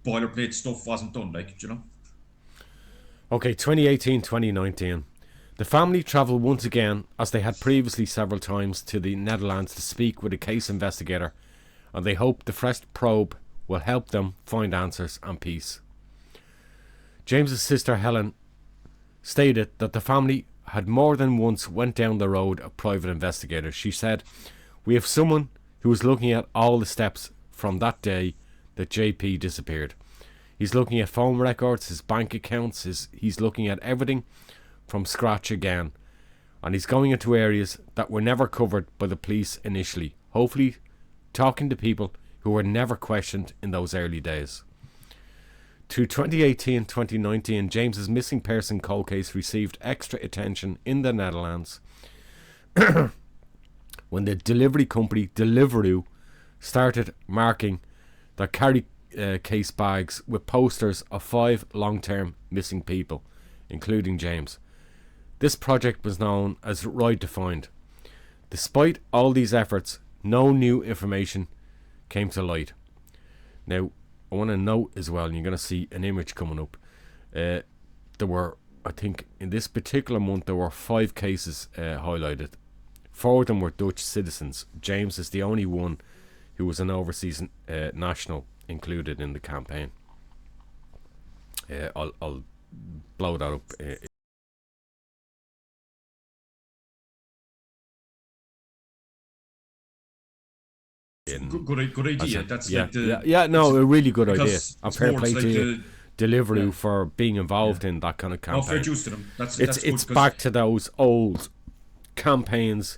boilerplate stuff wasn't done. Like, Okay, 2018, 2019. The family travelled once again, as they had previously several times, to the Netherlands to speak with a case investigator, and they hope the fresh probe will help them find answers and peace. James's sister Helen stated that the family had more than once went down the road of private investigators. She said, "We have someone who is looking at all the steps from that day that JP disappeared. He's looking at phone records, his bank accounts, he's looking at everything from scratch again. And he's going into areas that were never covered by the police initially. Hopefully talking to people who were never questioned in those early days." To 2018-2019, James's missing person cold case received extra attention in the Netherlands when the delivery company Deliveroo started marking their carry case bags with posters of 5 long-term missing people, including James. This project was known as Ride to Find. Despite all these efforts, no new information came to light. Now, I want to note as well, and you're going to see an image coming up, there were, I think, in this particular month, there were 5 cases highlighted. 4 of them were Dutch citizens. James is the only one who was an overseas national included in the campaign. I'll blow that up. Good idea. That's a really good idea. And fair play to Deliveroo for being involved in that kind of campaign. Fair juice to them. It's back to those old campaigns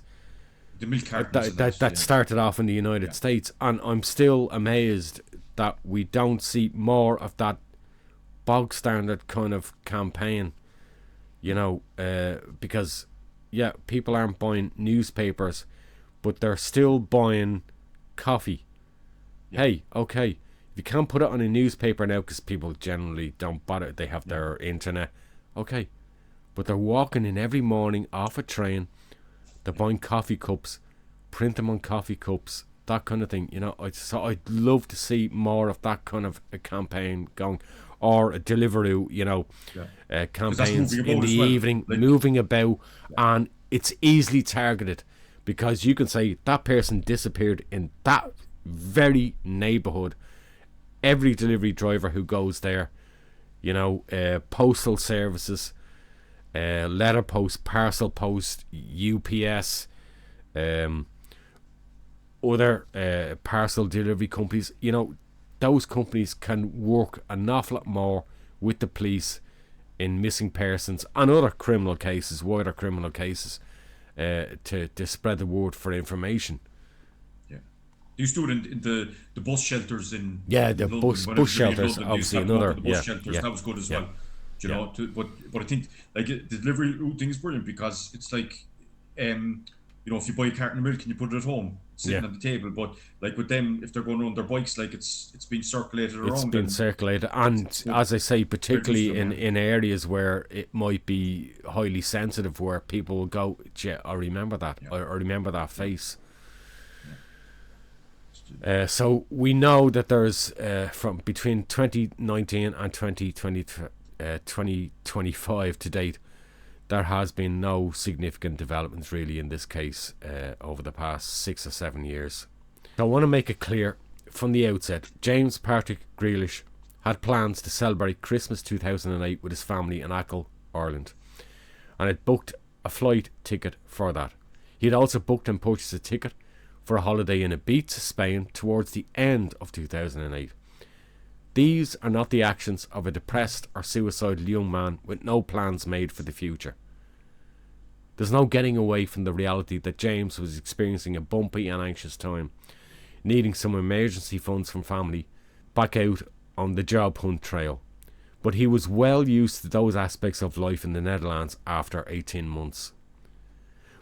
the milk cartons that started off in the United States, and I'm still amazed that we don't see more of that bog standard kind of campaign, because people aren't buying newspapers, but they're still buying coffee. Hey, okay, if you can't put it on a newspaper now because people generally don't bother, they have their internet, okay, but they're walking in every morning off a train, they're buying coffee cups, print them on coffee cups, that kind of thing. So I'd love to see more of that kind of a campaign going, or a Deliveroo, campaigns in the evening, moving about, and it's easily targeted, because you can say that person disappeared in that very neighbourhood. Every delivery driver who goes there, postal services, letter post, parcel post, UPS, other parcel delivery companies, those companies can work an awful lot more with the police in missing persons and other criminal cases, wider criminal cases, to spread the word for information. You stood in the bus shelters in the London, bus shelters, London, obviously another the bus shelters, that was good as well. But I think like the delivery route thing is brilliant, because it's like if you buy a carton of milk and you put it at home, sitting on the table, but like with them, if they're going around their bikes, like it's been circulated around. It's been circulated, and as I say, particularly in areas where it might be highly sensitive, where people will go, I remember that, I remember that face. So we know that there's from between 2019 and 2025 to date, there has been no significant developments really in this case over the past 6 or 7 years. So I want to make it clear from the outset, James Patrick Grealis had plans to celebrate Christmas 2008 with his family in Achill, Ireland, and had booked a flight ticket for that. He had also booked and purchased a ticket for a holiday in Ibiza, Spain, towards the end of 2008. These are not the actions of a depressed or suicidal young man with no plans made for the future. There's no getting away from the reality that James was experiencing a bumpy and anxious time, needing some emergency funds from family, back out on the job hunt trail. But he was well used to those aspects of life in the Netherlands after 18 months.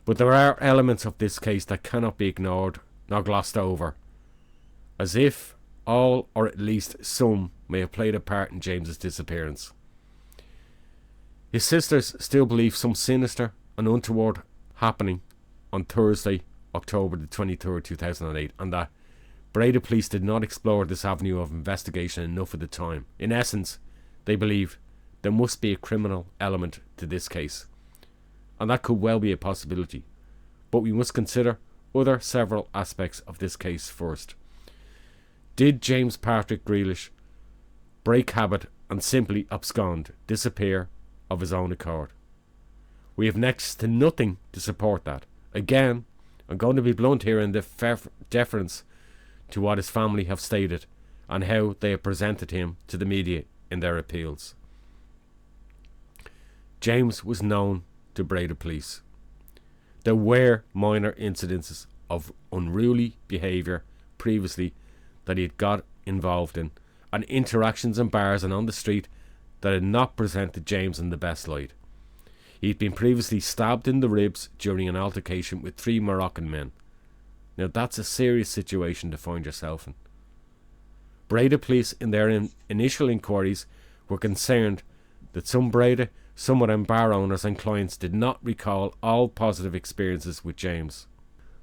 But there are elements of this case that cannot be ignored nor glossed over, as if all, or at least some, may have played a part in James's disappearance. His sisters still believe some sinister and untoward happening on Thursday, October the 23rd, 2008, and that Breda police did not explore this avenue of investigation enough at the time. In essence, they believe there must be a criminal element to this case, and that could well be a possibility. But we must consider other several aspects of this case first. Did James Patrick Grealis break habit and simply abscond, disappear of his own accord? We have next to nothing to support that. Again, I'm going to be blunt here in the deference to what his family have stated and how they have presented him to the media in their appeals. James was known to Breda police. There were minor incidences of unruly behaviour previously that he had got involved in, and interactions in bars and on the street that had not presented James in the best light. He had been previously stabbed in the ribs during an altercation with 3 Moroccan men. Now that's a serious situation to find yourself in. Breda police in their initial inquiries were concerned that some Breda, some of bar owners and clients did not recall all positive experiences with James.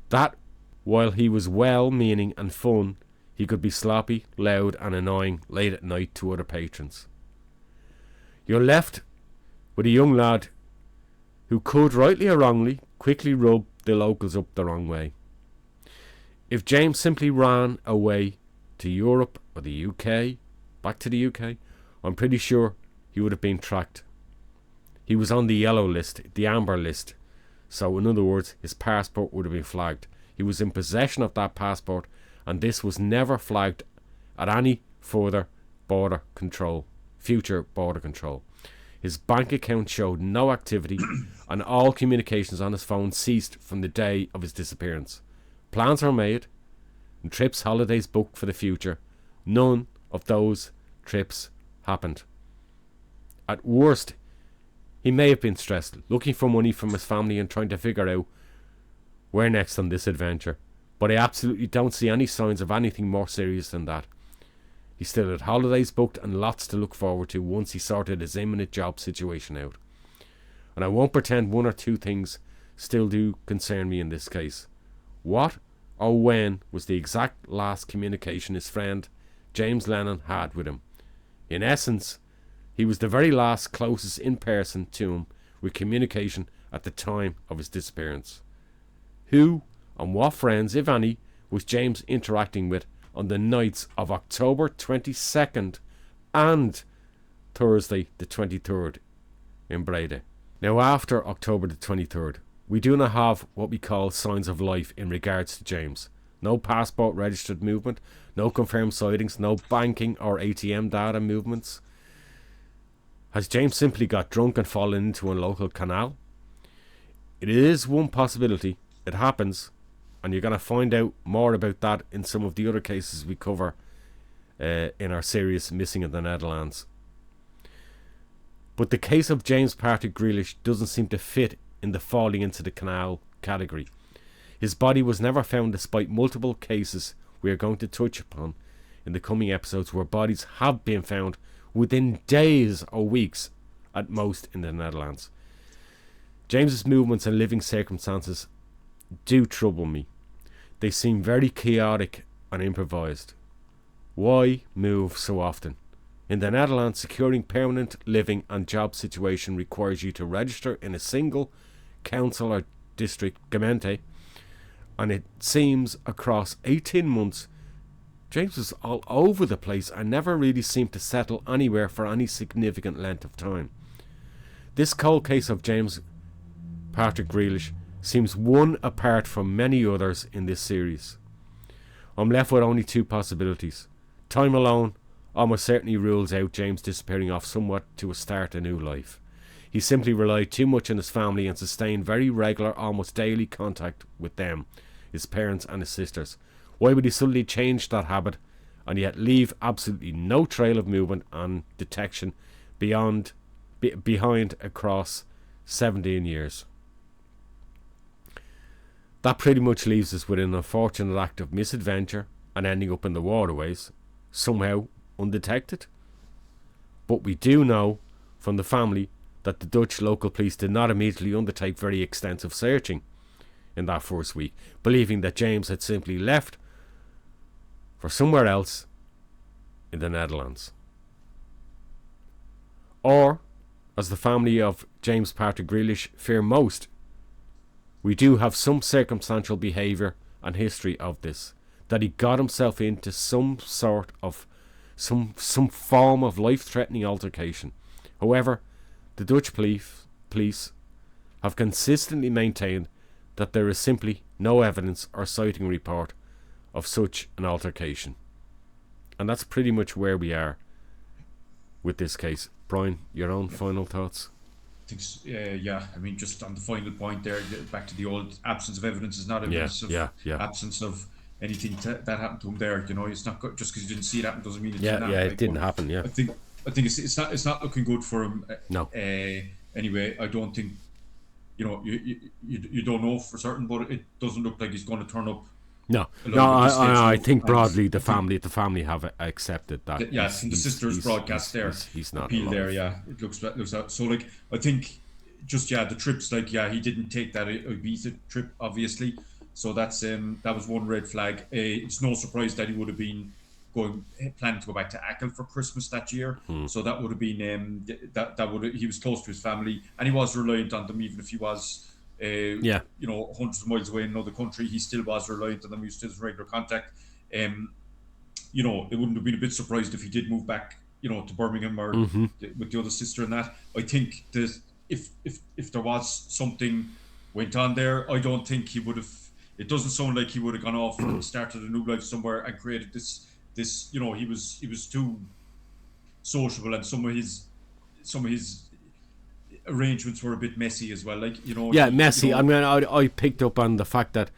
That, while he was well-meaning and fun, he could be sloppy, loud and annoying late at night to other patrons. You're left with a young lad who could, rightly or wrongly, quickly rub the locals up the wrong way. If James simply ran away to Europe or the UK, back to the UK, I'm pretty sure he would have been tracked. He was on the yellow list, the amber list, so in other words, his passport would have been flagged. He was in possession of that passport, and this was never flagged at any further border control, future border control. His bank account showed no activity, and all communications on his phone ceased from the day of his disappearance. Plans were made, and trips, holidays booked for the future. None of those trips happened. At worst, he may have been stressed, looking for money from his family and trying to figure out where next on this adventure. But I absolutely don't see any signs of anything more serious than that. He still had holidays booked and lots to look forward to once he sorted his imminent job situation out. And I won't pretend one or two things still do concern me in this case. What or when was the exact last communication his friend James Lennon had with him? In essence, he was the very last closest in person to him with communication at the time of his disappearance. Who and what friends, if any, was James interacting with on the nights of October 22nd and Thursday the 23rd in Breda? Now, after October the 23rd, we do not have what we call signs of life in regards to James. No passport registered movement, no confirmed sightings, no banking or ATM data movements. Has James simply got drunk and fallen into a local canal? It is one possibility. It happens, and you're going to find out more about that in some of the other cases we cover in our series Missing in the Netherlands. But the case of James Patrick Grealis doesn't seem to fit in the falling into the canal category. His body was never found, despite multiple cases we are going to touch upon in the coming episodes where bodies have been found within days or weeks at most in the Netherlands. James's movements and living circumstances do trouble me. They seem very chaotic and improvised. Why move so often? In the Netherlands, securing permanent living and job situation requires you to register in a single council or district gemeente, and it seems across 18 months James was all over the place and never really seemed to settle anywhere for any significant length of time. This cold case of James Patrick Grealis seems one apart from many others in this series. I'm left with only two possibilities. Time alone almost certainly rules out James disappearing off somewhat to start a new life. He simply relied too much on his family and sustained very regular, almost daily contact with them, his parents and his sisters. Why would he suddenly change that habit and yet leave absolutely no trail of movement and detection behind across 17 years? That pretty much leaves us with an unfortunate act of misadventure and ending up in the waterways, somehow undetected. But we do know from the family that the Dutch local police did not immediately undertake very extensive searching in that first week, believing that James had simply left for somewhere else in the Netherlands. Or, as the family of James Patrick Grealis fear most, we do have some circumstantial behaviour and history of this, that he got himself into some sort of some form of life-threatening altercation. However, the Dutch police have consistently maintained that there is simply no evidence or sighting report of such an altercation. And that's pretty much where we are with this case. Brian, your own final thoughts? I mean, just on the final point there, back to the old absence of evidence is not evidence of absence of anything that happened to him there. You know, it's not just because you didn't see it happen doesn't mean it didn't happen. It didn't happen. I think it's not looking good for him. No. Anyway, I don't think, you know, you don't know for certain, but it doesn't look like he's going to turn up. No. I think broadly the family have accepted that. Yeah, from the sister's broadcast there, he's not appeal there. Yeah, it looks out. So like, I think just the trips, like, he didn't take that Ibiza trip, obviously. So that's that was one red flag. It's no surprise that he would have been planning to go back to Achill for Christmas that year. So that would have been he was close to his family and he was reliant on them, even if he was you know, hundreds of miles away in another country. He still was reliant on them. He was still in regular contact. You know, it wouldn't have been a bit surprised if he did move back, you know, to Birmingham or with the other sister and that. I think that if there was something went on there, I don't think he would have. It doesn't sound like he would have gone off and started a new life somewhere and created this. You know, he was too sociable, and some of his arrangements were a bit messy as well. Like, Yeah, messy. I mean, I picked up on the fact that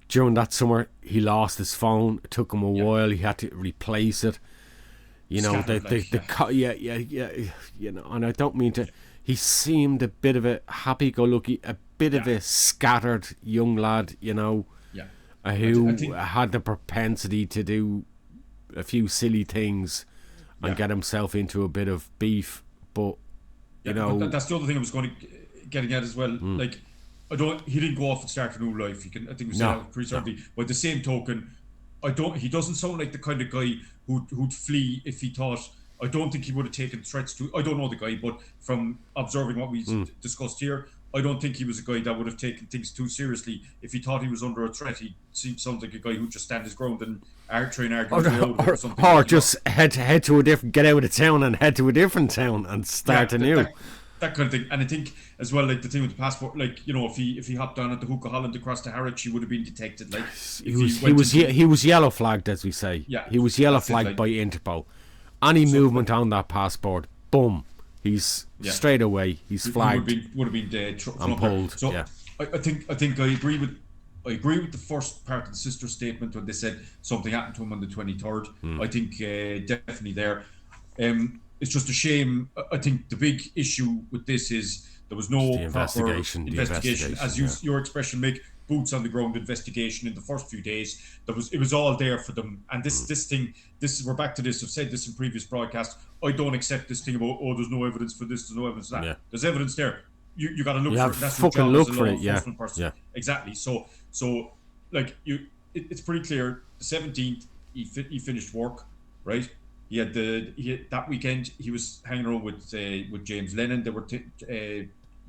during that summer he lost his phone. It took him a while. He had to replace it. You know, and I don't mean to. He seemed a bit of a happy-go-lucky, a bit of a scattered young lad. You know, who had the propensity to do a few silly things and get himself into a bit of beef. But but that's the other thing I was getting at as well. Like, he didn't go off and start a new life. I think we said that pretty certainly. By the same token, he doesn't sound like the kind of guy who'd flee if he thought. I don't think he would have taken threats to. I don't know the guy, but from observing what we discussed here, I don't think he was a guy that would have taken things too seriously. If he thought he was under a threat, he sounds like a guy who'd just stand his ground and try and argue or something. Or just head to a different, get out of the town and head to a different town and start anew. That kind of thing. And I think as well, like the thing with the passport, like, if he hopped down at the Hook of Holland across to Harwich, he would have been detected. Like, he was yellow flagged, as we say. Yeah, he was yellow flagged by Interpol. Any movement on that passport, boom, he's straight away. He's flagged. Would have been dead and pulled. So I think I agree with the first part of the sister statement when they said something happened to him on the 23rd. I think definitely there. It's just a shame. I think the big issue with this is there was no proper investigation. As your expression, Mick, boots on the ground investigation in the first few days. It was all there for them. And this thing, we're back to this. I've said this in previous broadcasts. I don't accept this thing about, there's no evidence for this, there's no evidence for that. Yeah. There's evidence there. You got to look for it. That's fucking look for it. Yeah. Exactly. So like it's pretty clear. The 17th, he finished work, right? He had that weekend. He was hanging around with James Lennon. They were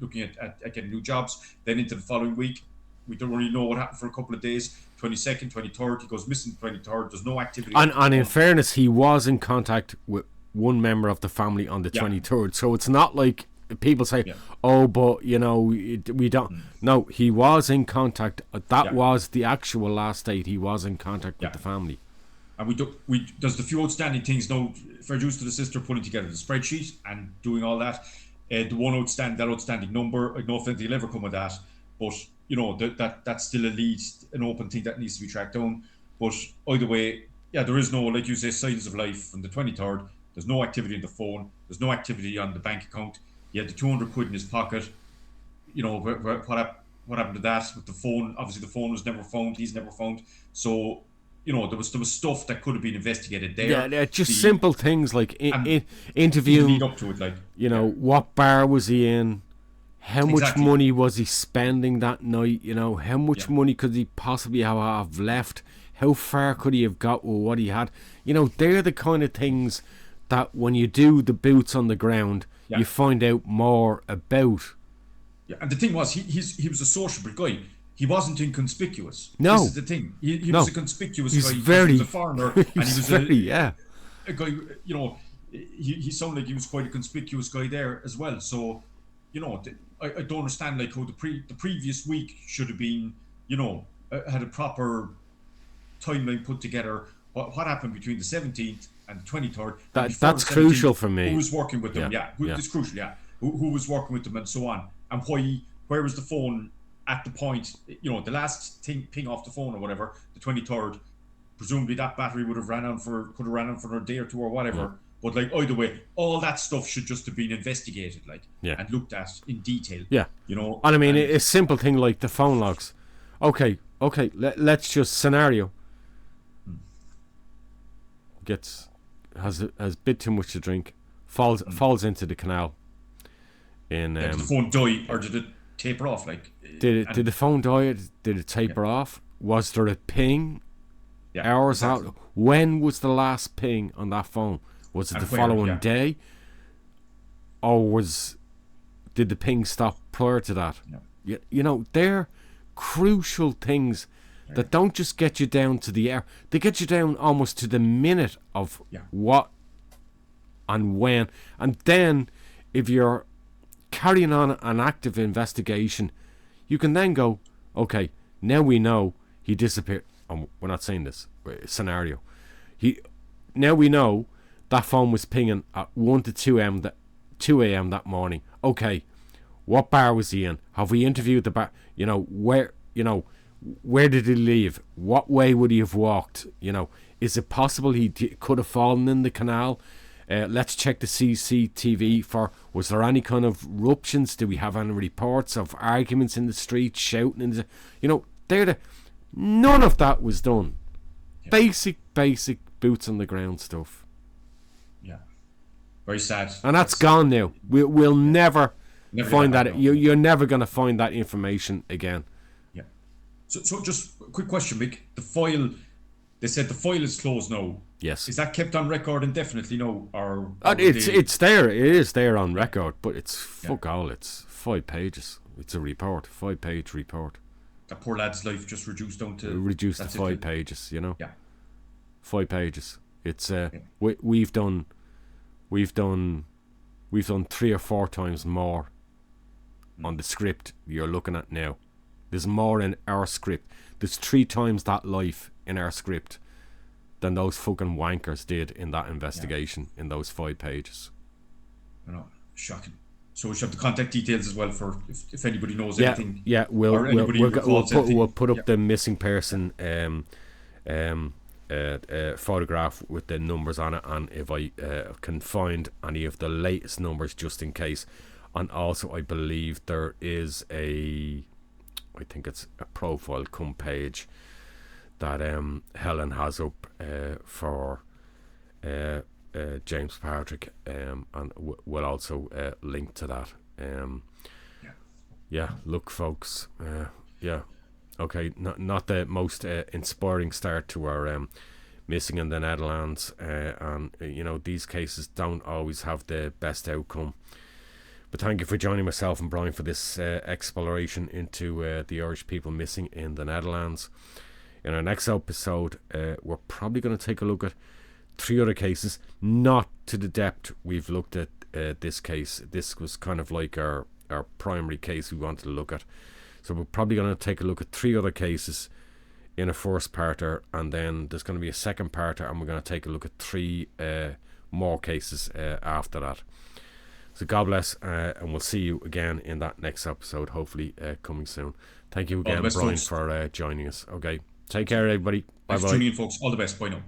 looking at getting new jobs. Then into the following week, we don't really know what happened for a couple of days. 22nd, 23rd, he goes missing. 23rd, there's no activity. And in fairness, he was in contact with one member of the family on the 23rd. So it's not like people say, but we don't. No, he was in contact. That was the actual last date. He was in contact with the family. And there's the few outstanding things now. Fair dues to the sister putting together the spreadsheet and doing all that. The one outstanding number. I don't know if anything will ever come of that, but that's still an open thing that needs to be tracked down. But either way, there is no, like you say, signs of life from the 23rd. There's no activity on the phone. There's no activity on the bank account. He had the 200 quid in his pocket. What happened to that with the phone? Obviously, the phone was never found. He's never found. So, there was stuff that could have been investigated there. Yeah, just simple things like interviewing. Lead up to it, like what bar was he in? How much money was he spending that night? How much money could he possibly have left? How far could he have got with what he had? They're the kind of things that when you do the boots on the ground, you find out more about. Yeah, and the thing was, he was a sociable guy. He wasn't inconspicuous. No. This is the thing. He was a conspicuous guy. He was a foreigner. And he was a guy, he sounded like he was quite a conspicuous guy there as well. So, I don't understand like how the previous week should have been, had a proper timeline put together. What happened between the 17th and the 23rd? That's crucial for me. Who was working with them? It's crucial. Who was working with them and so on, and where was the phone at the point? The last ping off the phone or whatever, the 23rd. Presumably that battery could have ran on for a day or two or whatever. Yeah. But like either way, all that stuff should just have been investigated, and looked at in detail. Yeah, And I mean, a simple thing like the phone logs. Okay. Let's just scenario. Has a bit too much to drink, falls into the canal. Did the phone die or did it taper off? Did the phone die? Did it taper off? Was there a ping? Hours out. When was the last ping on that phone? Was it the following day, or did the ping stop prior to that? No. They're crucial things that don't just get you down to the hour. They get you down almost to the minute of what and when. And then, if you're carrying on an active investigation, you can then go, okay, now we know he disappeared. We're not saying this scenario. Now we know that phone was pinging at 1 to 2 a.m. 2 a.m. that morning. Okay, what bar was he in? Have we interviewed the bar? Where did he leave? What way would he have walked? Is it possible he could have fallen in the canal? Let's check the CCTV for, was there any kind of ruptions? Do we have any reports of arguments in the street, shouting? None of that was done. Yeah. Basic boots on the ground stuff. Yeah, very sad. And that's gone now. We'll never find that. You're never going to find that information again. Yeah. So just a quick question, Mick. The file, they said the file is closed now. Yes. Is that kept on record indefinitely now, or it's there? It is there on record, but it's fuck all. It's 5 pages. It's a report, 5-page report. That poor lad's life just reduced down to 5 pages. Yeah. 5 pages. It's we've done 3 or 4 times more on the script you're looking at now. There's more in our script. There's 3 times that life in our script than those fucking wankers did in that investigation in those 5 pages. I know, shocking. So we should have the contact details as well for if anybody knows anything. Yeah, we'll put up the missing person photograph with the numbers on it, and if I can find any of the latest numbers just in case. And also I believe there is I think it's a profile cum page that Helen has up for James Patrick, and we'll also link to that. Look folks, okay, not the most inspiring start to our missing in the Netherlands, and these cases don't always have the best outcome. But thank you for joining myself and Brian for this exploration into the Irish people missing in the Netherlands. In our next episode, we're probably going to take a look at 3 other cases, not to the depth we've looked at this case. This was kind of like our primary case we wanted to look at. So we're probably going to take a look at 3 other cases in a first parter, and then there's going to be a second parter, and we're going to take a look at 3 more cases after that. So God bless, and we'll see you again in that next episode, hopefully coming soon. Thank you again, Brian, for joining us. Okay, take care, everybody. Bye bye. Thanks for tuning in, folks. All the best. Bye now.